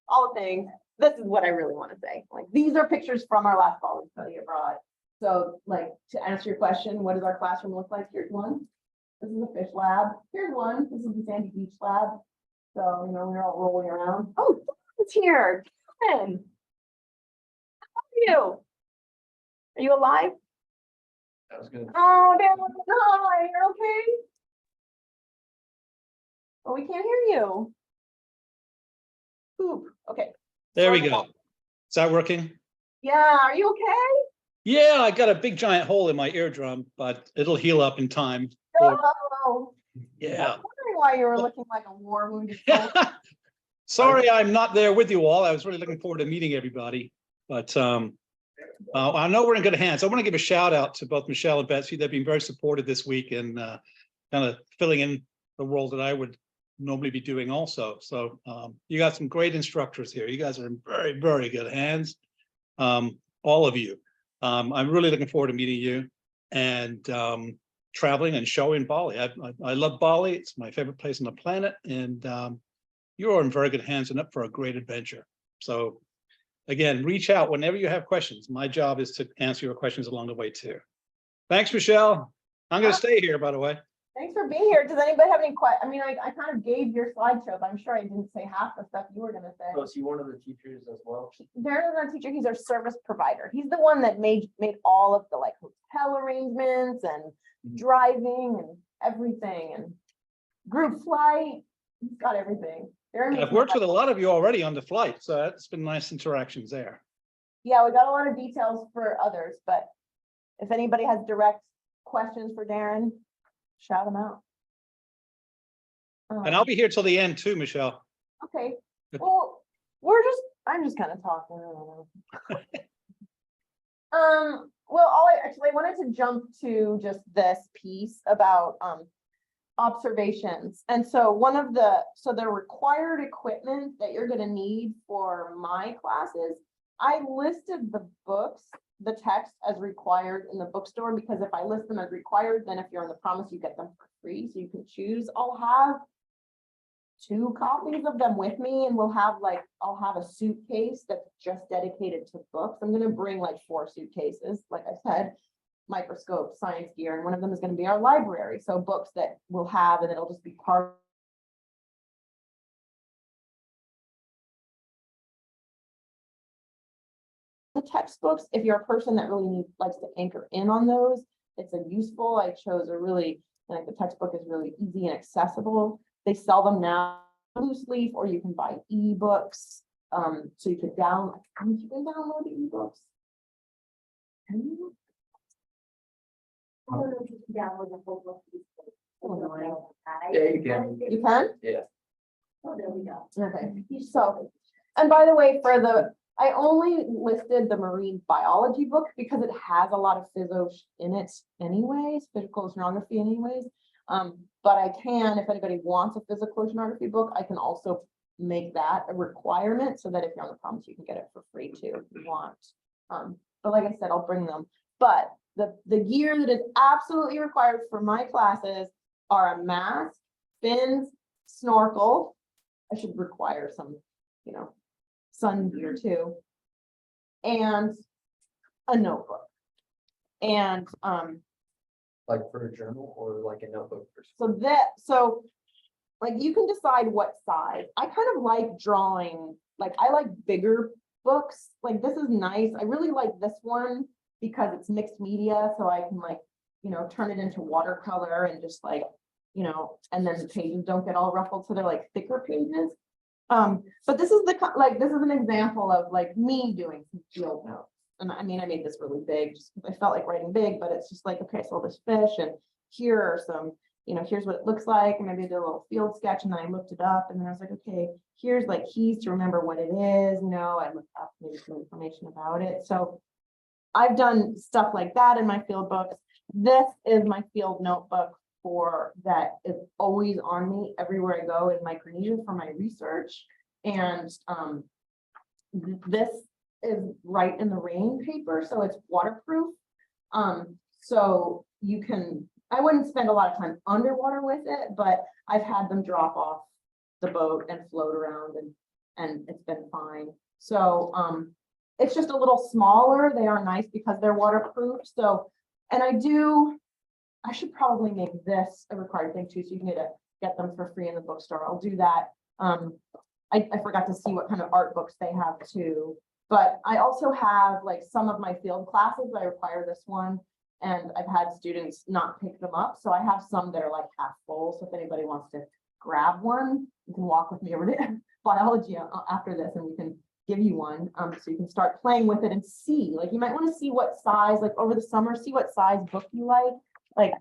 all the things, this is what I really want to say. Like, these are pictures from our last fall study abroad. So like, to answer your question, what does our classroom look like? Here's one. This is a fish lab. Here's one. This is the Sandy Beach lab. So, you know, we're all rolling around. Oh, it's here. Ken. How are you? Are you alive? That was good. Oh, Dad, hi, you're okay? Oh, we can't hear you. Poop, okay. There we Sorry go. about- Is that working? Yeah, are you okay? Yeah, I got a big giant hole in my eardrum, but it'll heal up in time. Or- Oh, Yeah. I'm wondering why you were looking like a war wounded soldier. Sorry, I'm not there with you all. I was really looking forward to meeting everybody, but I know we're in good hands. I want to give a shout out to both Michelle and Betsy. They've been very supportive this week and kind of filling in the role that I would normally be doing also. So you got some great instructors here. You guys are in very, very good hands. All of you. I'm really looking forward to meeting you and traveling and showing Bali. I love Bali. It's my favorite place on the planet. And you're in very good hands and up for a great adventure. So again, reach out whenever you have questions. My job is to answer your questions along the way too. Thanks, Michelle. I'm going to stay here, by the way. Thanks for being here. Does anybody have any questions? I mean, I kind of gave your slideshow, but I'm sure I didn't say half the stuff you were gonna say. So is he one of the teachers as well? Darren's our teacher. He's our service provider. He's the one that made all of the like hotel arrangements and driving and everything and group flight. He's got everything. Darren I've worked with a lot of you already on the flight, so it's been nice interactions there. Yeah, we got a lot of details for others, but if anybody has direct questions for Darren, shout them out. And I'll be here till the end too, Michelle. Okay, well, I'm just kind of talking. I don't know. Well, I wanted to jump to just this piece about observations. And so the required equipment that you're gonna need for my classes, I listed the books, the text as required in the bookstore, because if I list them as required, then if you're on the promise, you get them for free, so you can choose. I'll have 2 copies of them with me, and I'll have a suitcase that's just dedicated to books. I'm gonna bring like 4 suitcases, like I said, microscope, science gear, and one of them is gonna be our library. So books that we'll have, and it'll just be part the textbooks. If you're a person that really likes to anchor in on those, it's a useful. I chose a really, like, the textbook is really easy and accessible. They sell them now loose leaf, or you can buy ebooks. So you could download the ebooks. Can you? I don't know if you can download the whole book. Yeah, you can. You can? Yeah. Oh, there we go. Okay, so, and by the way, I only listed the marine biology book because it has a lot of phys in it anyways, physical oceanography anyways. But I can, if anybody wants a physical oceanography book, I can also make that a requirement so that if you're on the promise, you can get it for free too, if you want. But like I said, I'll bring them. But the gear that is absolutely required for my classes are a mask, fins, snorkel. I should require some, sun gear too. And a notebook. And Like for a journal or like a notebook for school? so like you can decide what size. I kind of like drawing, like I like bigger books. Like this is nice. I really like this one because it's mixed media, so I can turn it into watercolor and just and then the pages don't get all ruffled, so they're like thicker pages. But this is an example of like me doing some field notes. And I mean, I made this really big just because I felt like writing big, but it's just like, okay, so this fish, and here are some, here's what it looks like. And maybe I did a little field sketch, and then I looked it up, and then I was like, okay, here's like keys to remember what it is. I looked up maybe some information about it. So I've done stuff like that in my field books. This is my field notebook that is always on me everywhere I go in Micronesia for my research. And this is Write in the Rain paper, so it's waterproof. So you can, I wouldn't spend a lot of time underwater with it, but I've had them drop off the boat and float around, and it's been fine. So it's just a little smaller. They are nice because they're waterproof. So, and I do I should probably make this a required thing too, so you can get them for free in the bookstore. I'll do that. I forgot to see what kind of art books they have too. But I also have like some of my field classes, I require this one. And I've had students not pick them up. So I have some that are like half full. So if anybody wants to grab one, you can walk with me over to biology after this and we can give you one. So you can start playing with it and see, like you might want to see what size, like over the summer, see what size book you like. Like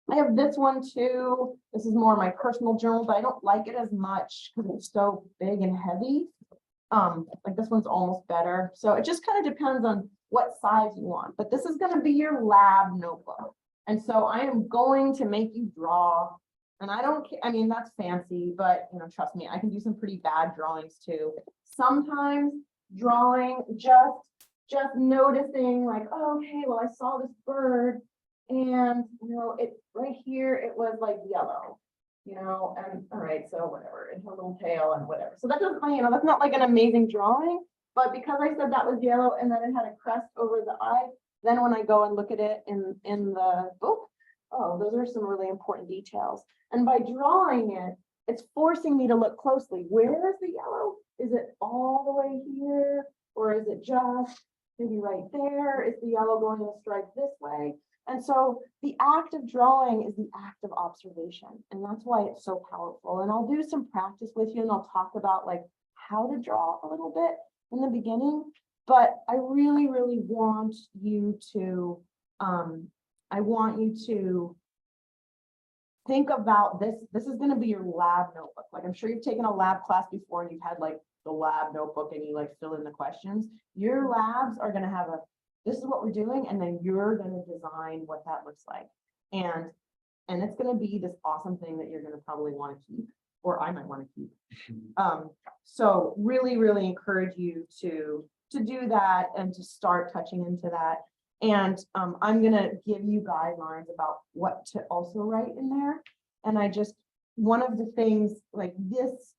I have this one too. This is more my personal journal, but I don't like it as much because it's so big and heavy. Like this one's almost better. So it just kind of depends on what size you want, but this is going to be your lab notebook. And so I am going to make you draw, and I don't, I mean, that's fancy, but you know, trust me, I can do some pretty bad drawings too. Sometimes drawing, just noticing like, oh, okay, well, I saw this bird and you know, it right here, it was like yellow, you know, and all right, so whatever, and her little tail and whatever. So that doesn't, you know, that's not like an amazing drawing. But because I said that was yellow and then it had a crest over the eye, then when I go and look at it in the book, oh, those are some really important details. And by drawing it, it's forcing me to look closely. Where is the yellow? Is it all the way here? Or is it just maybe right there? Is the yellow going to strike this way? And so the act of drawing is the act of observation. And that's why it's so powerful. And I'll do some practice with you and I'll talk about like how to draw a little bit in the beginning, but I really, really want you to, think about this. This is going to be your lab notebook. Like I'm sure you've taken a lab class before and you've had like the lab notebook and you like fill in the questions. Your labs are going to have this is what we're doing. And then you're going to design what that looks like. And it's going to be this awesome thing that you're going to probably want to keep, or I might want to keep. So really, really encourage you to do that and to start touching into that. And I'm going to give you guidelines about what to also write in there. And one of the things like this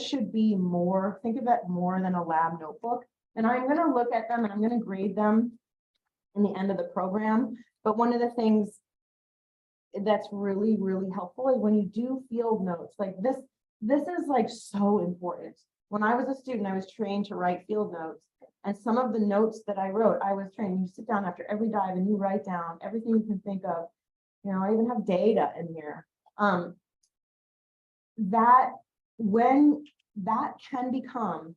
should be more, think of it more than a lab notebook. And I'm going to look at them and I'm going to grade them in the end of the program. But one of the things that's really, really helpful is when you do field notes, like this is like so important. When I was a student, I was trained to write field notes. And some of the notes that I wrote, I was trained, you sit down after every dive and you write down everything you can think of. You know, I even have data in here. When that can become,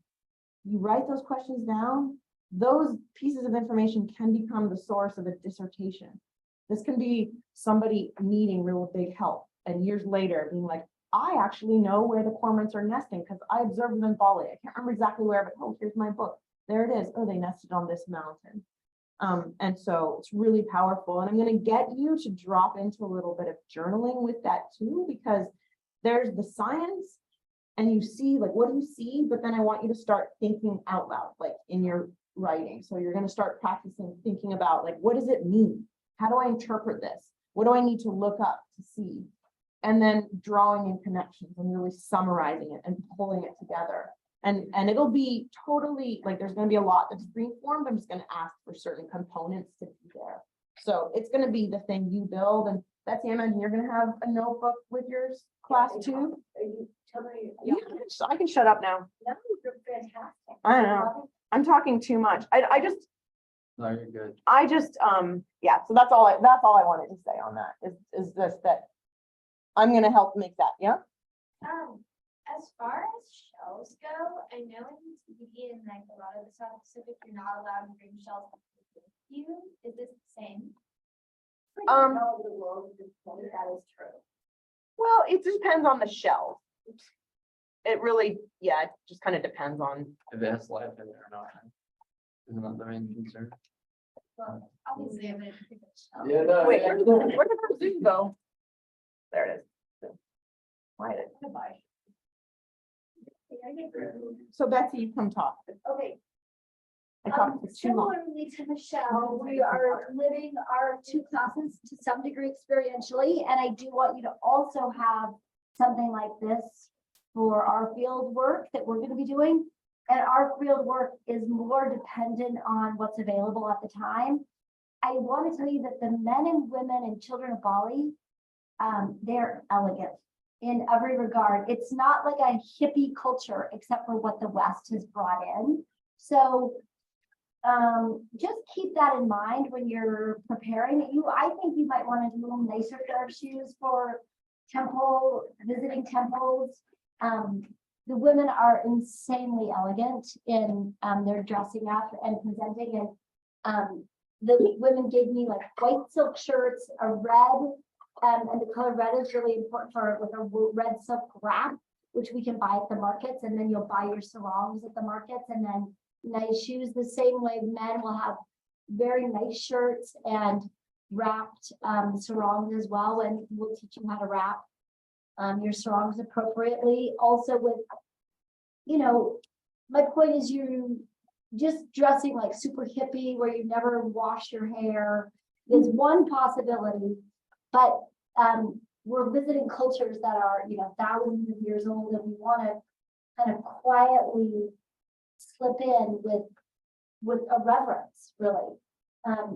you write those questions down, those pieces of information can become the source of a dissertation. This can be somebody needing real big help and years later being like, I actually know where the cormorants are nesting because I observed them in Bali. I can't remember exactly where, but oh, here's my book. There it is. Oh, they nested on this mountain. And so it's really powerful. And I'm going to get you to drop into a little bit of journaling with that too, because there's the science and you see like, what do you see? But then I want you to start thinking out loud, like in your writing. So you're going to start practicing thinking about like, what does it mean? How do I interpret this? What do I need to look up to see? And then drawing in connections and really summarizing it and pulling it together. And it'll be totally like, there's going to be a lot that's free-formed. I'm just going to ask for certain components to be there. So it's going to be the thing you build. And Betsy, I imagine you're going to have a notebook with your class too. I can shut up now. No, you're fantastic. I know. I'm talking too much. No, you're good. Yeah, so that's all I wanted to say on that is this, that I'm going to help make that. Yeah. As far as shells go, I know in like a lot of the South Pacific, you're not allowed to bring shells with you. Is this the same? All over the world, that is true. Well, it depends on the shell. It really, yeah, it just kind of depends on. If it has life in there or not. Isn't that the main concern? Well, obviously, I'm gonna pick a shell. Yeah, no. Wait, yeah, where did our Zoom go? There it is. Why did Goodbye. So Betsy, you come talk. Okay. I talked for too long. Similarly to Michelle, we are living our two classes to some degree experientially, and I do want you to also have something like this for our field work that we're going to be doing. And our field work is more dependent on what's available at the time. I want to tell you that the men and women and children of Bali they're elegant in every regard. It's not like a hippie culture, except for what the West has brought in. So just keep that in mind when you're preparing. I think you might want to do a little nicer pair of shoes for visiting temples. The women are insanely elegant in their dressing up and presenting. And the women gave me like white silk shirts, a red, and the color red is really important with a red silk wrap, which we can buy at the markets. And then you'll buy your sarongs at the markets, and then nice shoes. The same way men will have very nice shirts and wrapped sarongs as well, and we'll teach you how to wrap your sarongs appropriately. Also with, my point is you just dressing like super hippie where you never wash your hair is one possibility, but we're visiting cultures that are, thousands of years old, and we want to kind of quietly slip in with a reverence, really,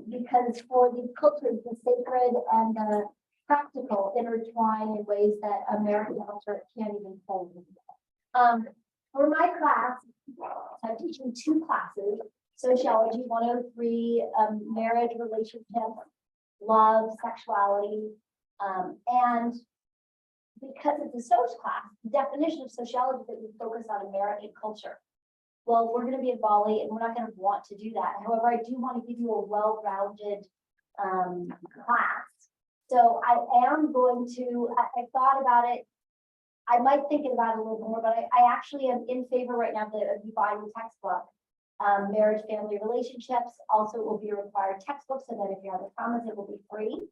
because for these cultures, the sacred and the practical intertwine in ways that American culture can't even hold. For my class, I'm teaching 2 classes: sociology 103, marriage, relationships, love, sexuality, and because it's a social class, the definition of sociology is that we focus on American culture. Well, we're going to be in Bali, and we're not going to want to do that. However, I do want to give you a well-rounded class. So I am going to, I thought about it. I might think about it a little more, but I actually am in favor right now of you buying the textbook. Marriage, family, relationships. Also, it will be a required textbook, so that if you have the comments, it will be free.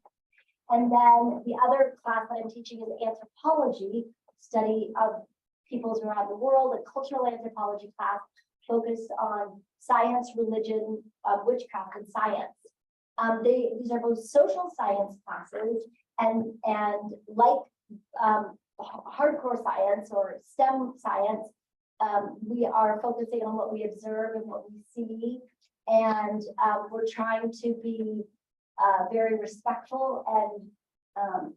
And then the other class that I'm teaching is anthropology, study of peoples around the world, a cultural anthropology class focused on science, religion, witchcraft, and science. These are both social science classes, and like hardcore science or STEM science, we are focusing on what we observe and what we see, and we're trying to be very respectful and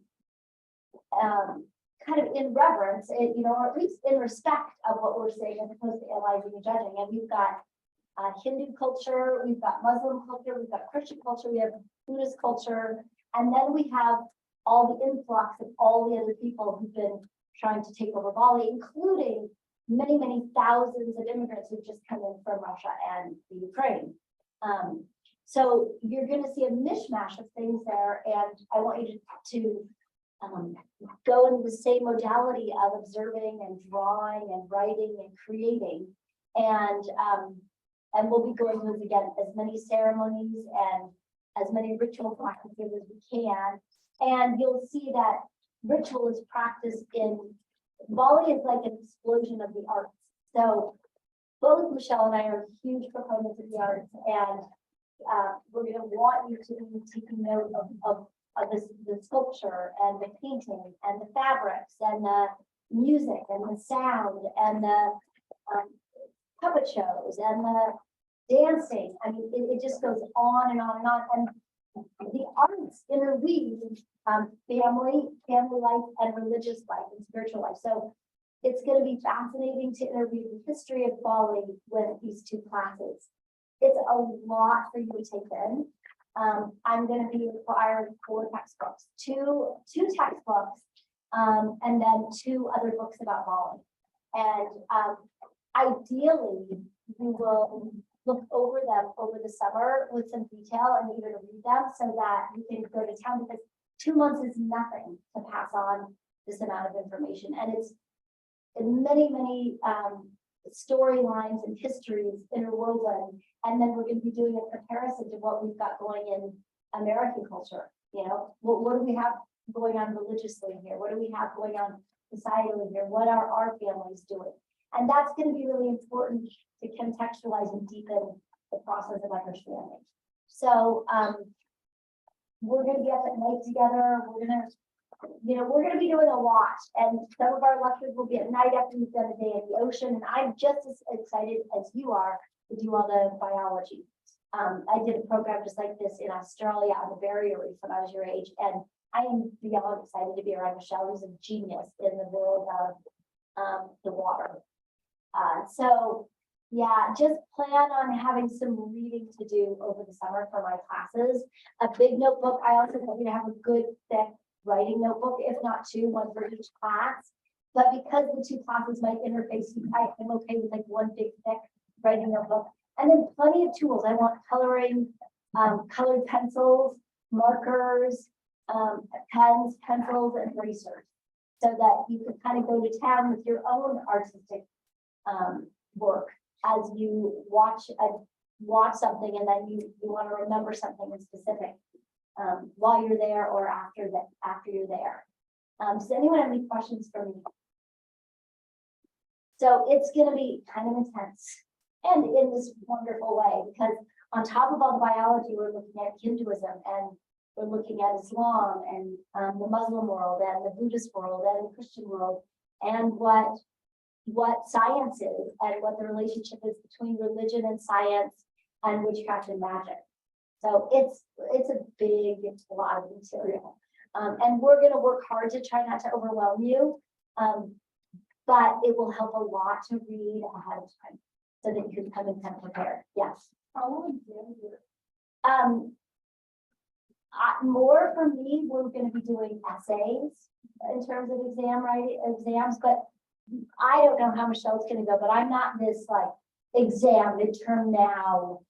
kind of in reverence, or at least in respect of what we're saying, as opposed to analyzing and judging. And we've got Hindu culture, we've got Muslim culture, we've got Christian culture, we have Buddhist culture, and then we have all the influx of all the other people who've been trying to take over Bali, including many, many thousands of immigrants who've just come in from Russia and the Ukraine. So you're going to see a mishmash of things there, and I want you to go into the same modality of observing and drawing and writing and creating, and we'll be going through again as many ceremonies and as many ritual practices as we can, and you'll see that ritual is practiced in Bali. Is like an explosion of the arts. So both Michelle and I are huge proponents of the arts, and we're going to want you to be taking note of the sculpture and the painting and the fabrics and the music and the sound and the puppet shows and the dancing. I mean, it just goes on and on and on. And the arts interweave family life and religious life and spiritual life. So it's going to be fascinating to interweave the history of Bali with these 2 classes. It's a lot for you to take in. I'm going to be required 4 textbooks, two textbooks, and then 2 other books about Bali. And ideally, you will look over them over the summer with some detail and even read them so that you can go to town, because 2 months is nothing to pass on this amount of information. And it's many, many storylines and histories interwoven. And then we're going to be doing a comparison to what we've got going in American culture. What do we have going on religiously here? What do we have going on societally here? What are our families doing? And that's going to be really important to contextualize and deepen the process of understanding. So we're going to be up at night together. We're going to be doing a lot, and some of our lectures will be at night after we've done a day in the ocean. And I'm just as excited as you are to do all the biology. I did a program just like this in Australia on the barrier reef when I was your age, and I am beyond excited to be around Michelle, who's a genius in the world of the water. So yeah, just plan on having some reading to do over the summer for my classes. A big notebook. I also want you to have a good thick writing notebook, if not two, one for each class. But because the two classes might interface, I am okay with like one big thick writing notebook. And then plenty of tools. I want coloring, colored pencils, markers, pens, pencils, and erasers, so that you can kind of go to town with your own artistic work as you watch something, and then you want to remember something in specific while you're there or after you're there. Does anyone have any questions for me? So it's going to be kind of intense, and in this wonderful way, because on top of all the biology, we're looking at Hinduism, and we're looking at Islam, and the Muslim world, and the Buddhist world, and the Christian world, and what science is, and what the relationship is between religion and science, and witchcraft and magic. So it's a lot of material, and we're going to work hard to try not to overwhelm you, but it will help a lot to read ahead of time, so that you can come in kind of prepared. Yes. More for me, we're going to be doing essays in terms of exams, but I don't know how Michelle's going to go, but I'm not this like exam midterm now,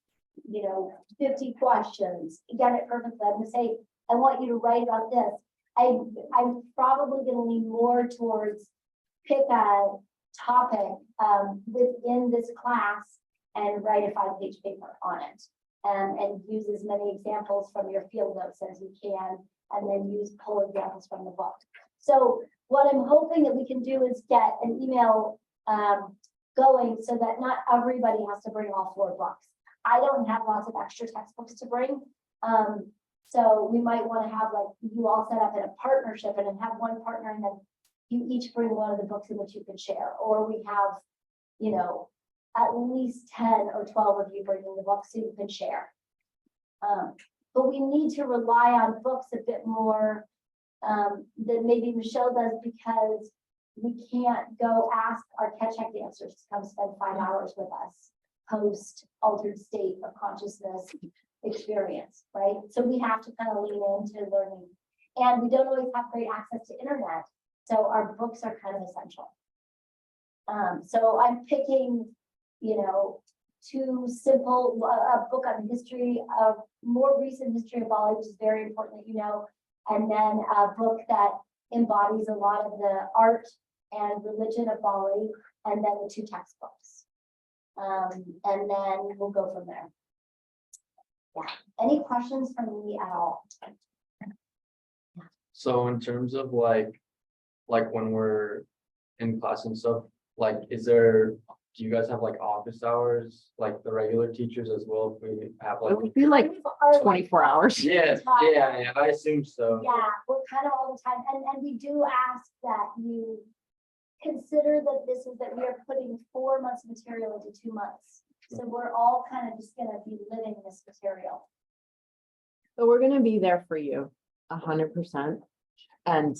50 questions, get it perfectly. I'm going to say, I want you to write about this. I'm probably going to lean more towards pick a topic within this class and write a 5-page paper on it. And use as many examples from your field notes as you can, and then pull examples from the book. So what I'm hoping that we can do is get an email going, so that not everybody has to bring all 4 books. I don't have lots of extra textbooks to bring. So we might want to have like you all set up in a partnership, and then have one partner, and then you each bring one of the books in which you can share, or we have, at least 10 or 12 of you bringing the books so you can share. But we need to rely on books a bit more than maybe Michelle does, because we can't go ask our catch-up dancers to come spend 5 hours with us post altered state of consciousness experience, right? So we have to kind of lean into learning, and we don't always have great access to internet, so our books are kind of essential. So I'm picking, 2 simple, a book on history of more recent history of Bali, which is very important that you know, and then a book that embodies a lot of the art and religion of Bali, and then the 2 textbooks. And then we'll go from there. Yeah. Any questions from me at all? So in terms of like when we're in class and stuff, like, do you guys have like office hours, like the regular teachers as well? If we have like. It would be like 24 hours. Yeah, I assume so. Yeah, we're kind of all the time, and we do ask that you consider that we are putting 4 months of material into 2 months. So we're all kind of just gonna be living this material. So we're gonna be there for you 100%. And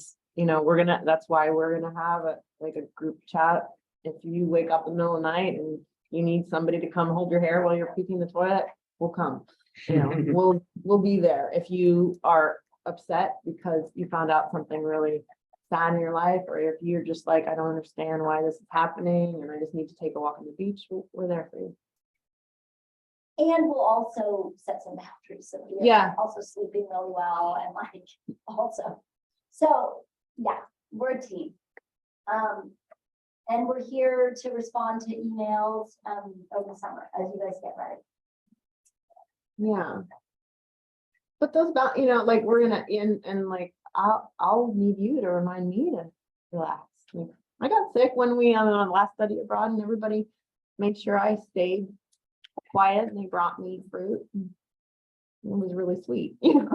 that's why we're gonna have a group chat. If you wake up in the middle of the night and you need somebody to come hold your hair while you're peeking the toilet, we'll come. We'll be there. If you are upset because you found out something really sad in your life, or if you're just like, I don't understand why this is happening, and I just need to take a walk on the beach, we're there for you. And we'll also set some boundaries, so you're also sleeping really well, and like also. So yeah, we're a team. And we're here to respond to emails over the summer as you guys get ready. Yeah. But those about, like we're gonna and like I'll need you to remind me to relax. Like, I got sick when we on last study abroad, and everybody made sure I stayed quiet, and they brought me fruit. And it was really sweet, and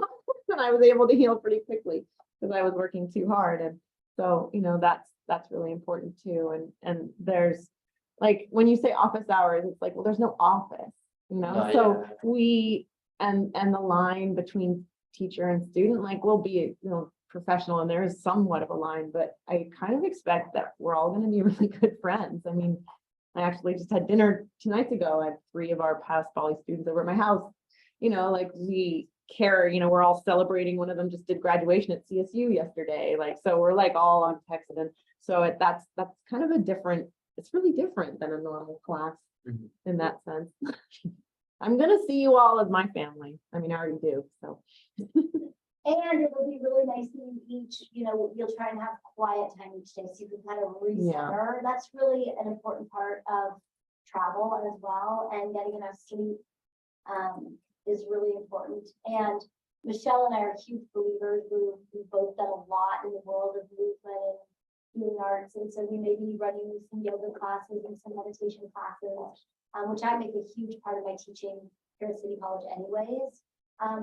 I was able to heal pretty quickly because I was working too hard. And so, that's really important too. And there's like, when you say office hours, it's like, well, there's no office, so we, and the line between teacher and student, like we'll be, professional and there is somewhat of a line, but I kind of expect that we're all gonna be really good friends. I mean, I actually just had dinner 2 nights ago. I had 3 of our past Bali students over at my house. You know, like we care, you know, we're all celebrating. One of them just did graduation at CSU yesterday. Like, so we're like all on text, and so that's kind of a different, it's really different than a normal class Mhm. in that sense. I'm gonna see you all as my family. I mean, I already do, so. And it will be really nice seeing each, you know, you'll try and have quiet time each day, so you can kind of recenter. That's really an important part of travel as well, and getting enough sleep is really important. And Michelle and I are huge believers. We've both done a lot in the world of movement and healing arts, and so we may be running some yoga classes and some meditation classes, which I make a huge part of my teaching here at City College anyways.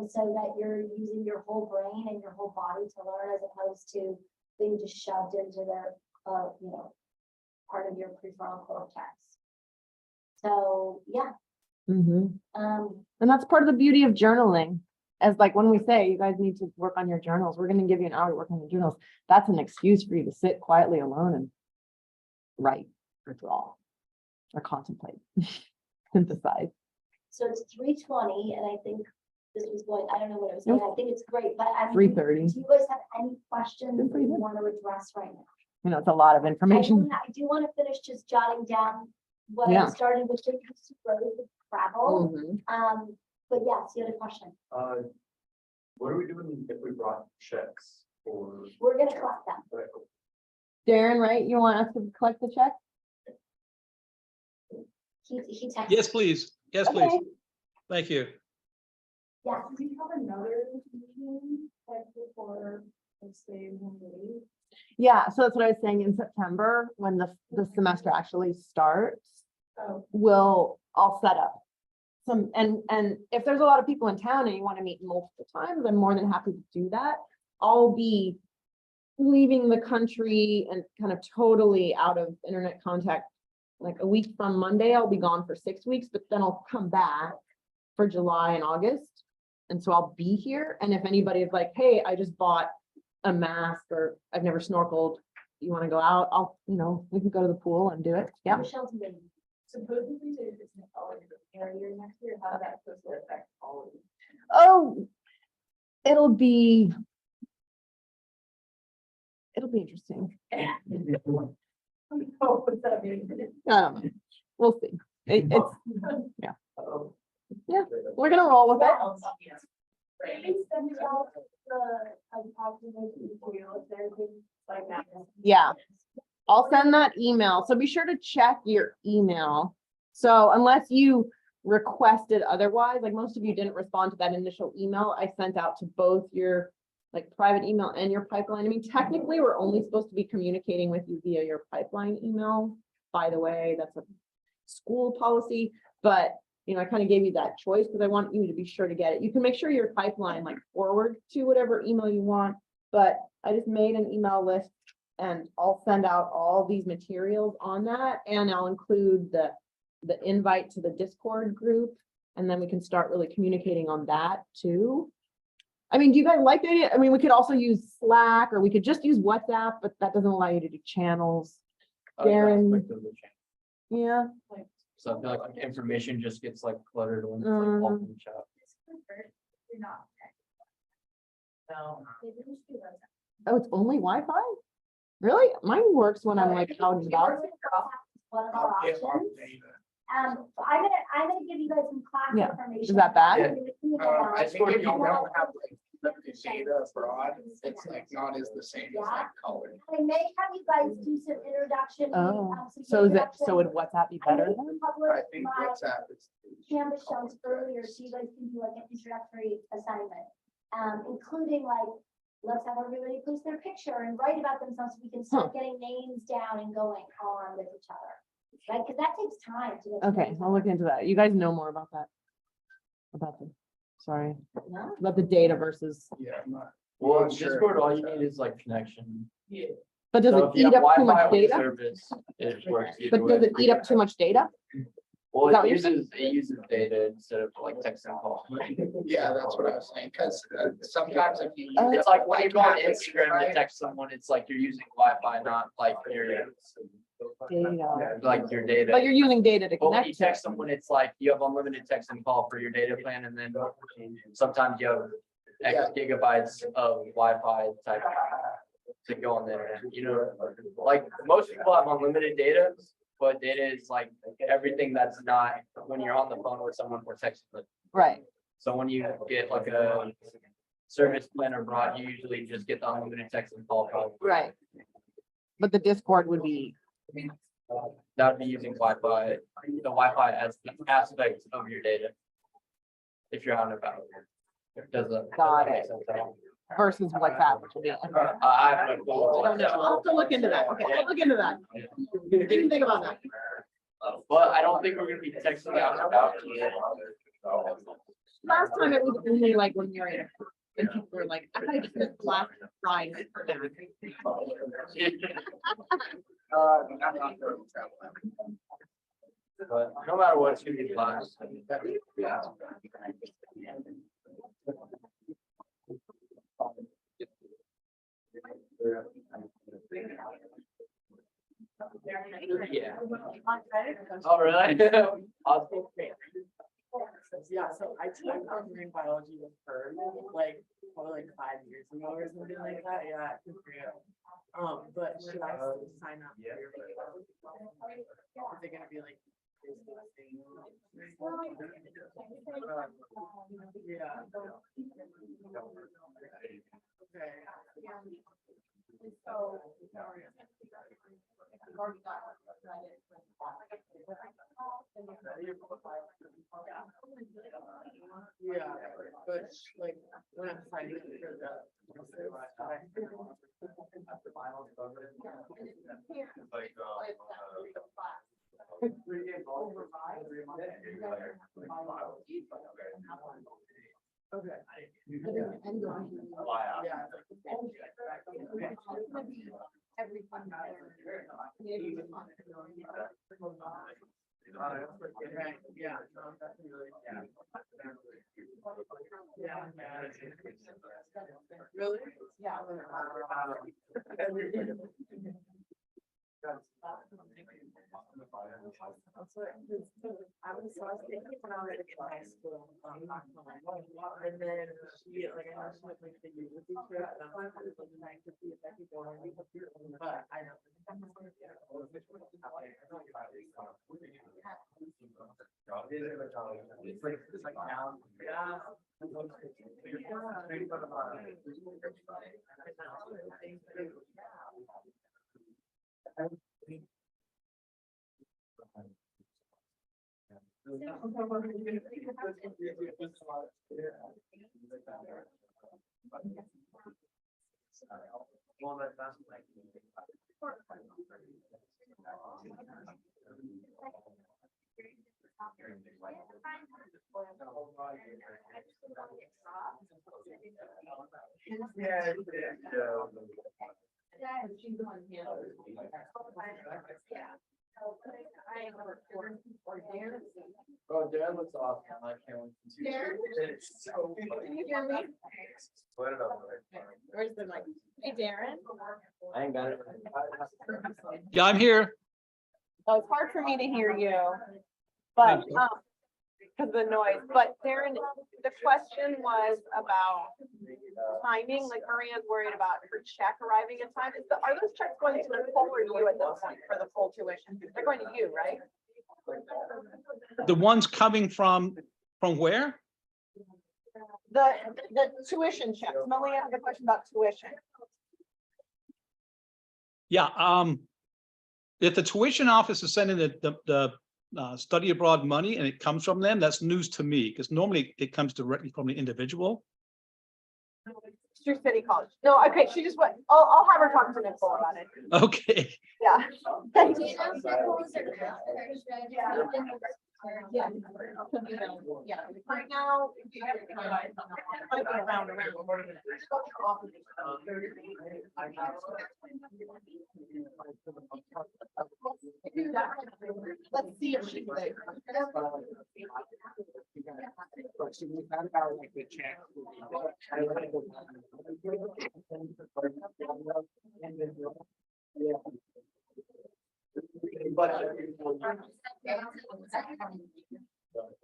So that you're using your whole brain and your whole body to learn, as opposed to being just shoved into their, you know, part of your prefrontal cortex. So, yeah. And that's part of the beauty of journaling. As like when we say you guys need to work on your journals, we're going to give you an hour to work on your journals. That's an excuse for you to sit quietly alone and write or draw or contemplate, synthesize. So it's 3:20, and I think this was going, I don't know what it was going, I think it's great, but I mean, 3:30. do you guys have any questions Been that pretty you good. want to address right now? You know, it's a lot of information. I do want to finish just jotting down what Yeah. I started with, just to grow with travel. Mhm. But yes, you had a question. What are we doing if we brought checks or? We're gonna collect them. Darren, right? You want us to collect the check? He texted. Yes, please. Yes, please. Okay. Thank you. Yeah. Do we have another meeting like before, let's say, when we leave? Yeah, so that's what I was saying in September, when the semester actually starts, Oh, I'll set up some, and if there's a lot of people in town and you want to meet multiple times, I'm more than happy to do that. I'll be leaving the country and kind of totally out of internet contact. Like a week from Monday, I'll be gone for 6 weeks, but then I'll come back for July and August. And so I'll be here. And if anybody is like, hey, I just bought a mask or I've never snorkeled, you want to go out, I'll, you know, we can go to the pool and do it. Yeah. Michelle's amazing. supposedly there's this college area next year, how that supposed to affect quality? Oh, it'll be interesting. Oh, what's that mean? I don't know. We'll see. It's, Oh. yeah, we're gonna roll with it. Maybe send out the approximation material if there's things like that. Yeah. I'll send that email. So be sure to check your email. So unless you requested otherwise, like most of you didn't respond to that initial email I sent out to both your like private email and your pipeline. I mean, technically, we're only supposed to be communicating with you via your pipeline email. By the way, that's a school policy, but you know, I kind of gave you that choice because I want you to be sure to get it. You can make sure your pipeline like forward to whatever email you want, but I just made an email list and I'll send out all these materials on that, and I'll include the invite to the Discord group, and then we can start really communicating on that too. I mean, do you guys like the idea? I mean, we could also use Slack, or we could just use WhatsApp, but that doesn't allow you to do channels. Darren. Yeah. So I feel like information just gets like cluttered when it's like Mm. all in the chat. You're not. No. Oh, it's only Wi-Fi? Really? Mine works when I'm like out and about. One of our options. So I'm gonna give you guys some class Yeah. information. Is that bad? I'm gonna email I think if you don't out. have like limited data abroad, it's like not as the same as like college. I may have you guys do some introduction. Oh, some so would introduction. WhatsApp be I better may then? publish I think my WhatsApp is. Canvas shells earlier, so you guys can do like an introductory assignment. Including like, let's have everybody post their picture and write about themselves, so we can start getting names down and going on with each other. Right, because that takes time to get. to know Okay, each I'll look other. into that. You guys know more about that. Sorry, No? about the data versus, Yeah, I'm not. Well, Not sure Discord, all you about need is like connection. but does So it if you eat have up too Wi-Fi much with data? service, it works either But does way. it eat up too much data? Well, Is that it what you're saying? uses data instead of like text and call. Yeah, that's what I was saying, because sometimes if you. use It's it, like when you go on half of it, Instagram to right? text someone, it's like you're using Wi-Fi, not like your data. But you're using data to But when you connect to it. text someone, it's like you have unlimited text and call for your data plan, and then sometimes you have X gigabytes of Wi-Fi type to go on the internet, you know, like most people have unlimited data, but data is like everything that's not when you're on the phone with someone or texting them. Right, So when you get like a service plan abroad, you usually just get the unlimited text and call. right. But the Discord would be, That would be using Wi-Fi, the Wi-Fi as the aspect of your data. If you're out and about. Does that Got make it. sense at all? versus WhatsApp, which would be. I have no clue. I don't know. I'll have to look into that. Okay, I'll look into that. Didn't think about that. But I don't think we're gonna be texting out and about. Last time it was only like when you're in, and people were like, I thought it was Black Friday for that. I'm not going to travel. But no matter what, it's gonna be fun. Yeah. Oh, really? Awesome. Yeah, so I took marine biology with her, like, probably like 5 years ago or something like that, yeah. Good for you. But should I still sign up? Is it gonna be like? Yeah. Okay. Yeah, but like, when I'm signing up for Okay. Yeah. Really? Yeah. I was thinking when I was in high school, and then she, like, I know she went like the university trip, and I was like, trying to see if I could go and but I don't. It's like now, yeah. Well, that's like. Yeah. Oh, Darren looks awesome. I can't wait to see Darren? It's so funny. Can you hear me? Put it on. Where's the mic? Hey, Darren. I ain't got it. Yeah, I'm here. So it's hard for me to hear you, but, because of the noise, but Darren, the question was about timing, like Maria's worried about her check arriving in time. Are those checks going to Nicole or you at this point for the full tuition? They're going to you, right? The ones coming from where? The tuition checks. Malia has a question about tuition. Yeah, if the tuition office is sending the study abroad money and it comes from them, that's news to me, because normally it comes directly from the individual. Your city college. No, okay, she just went, I'll have her talk to Nicole about it. Okay. Yeah. Thank you. Yeah. Yeah, right now. Might be around. Let's see if she's there.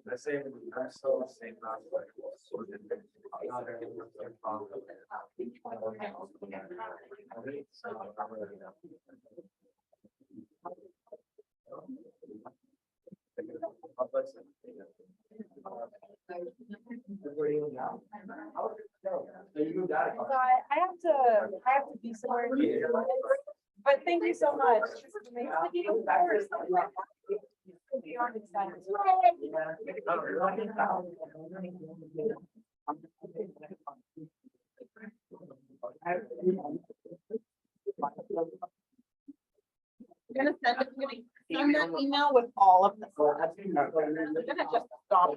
The same, I'm still the same. not like, sort of, I have to be somewhere. But thank you so much. I'm gonna send that email with all of this. I'm gonna just stop.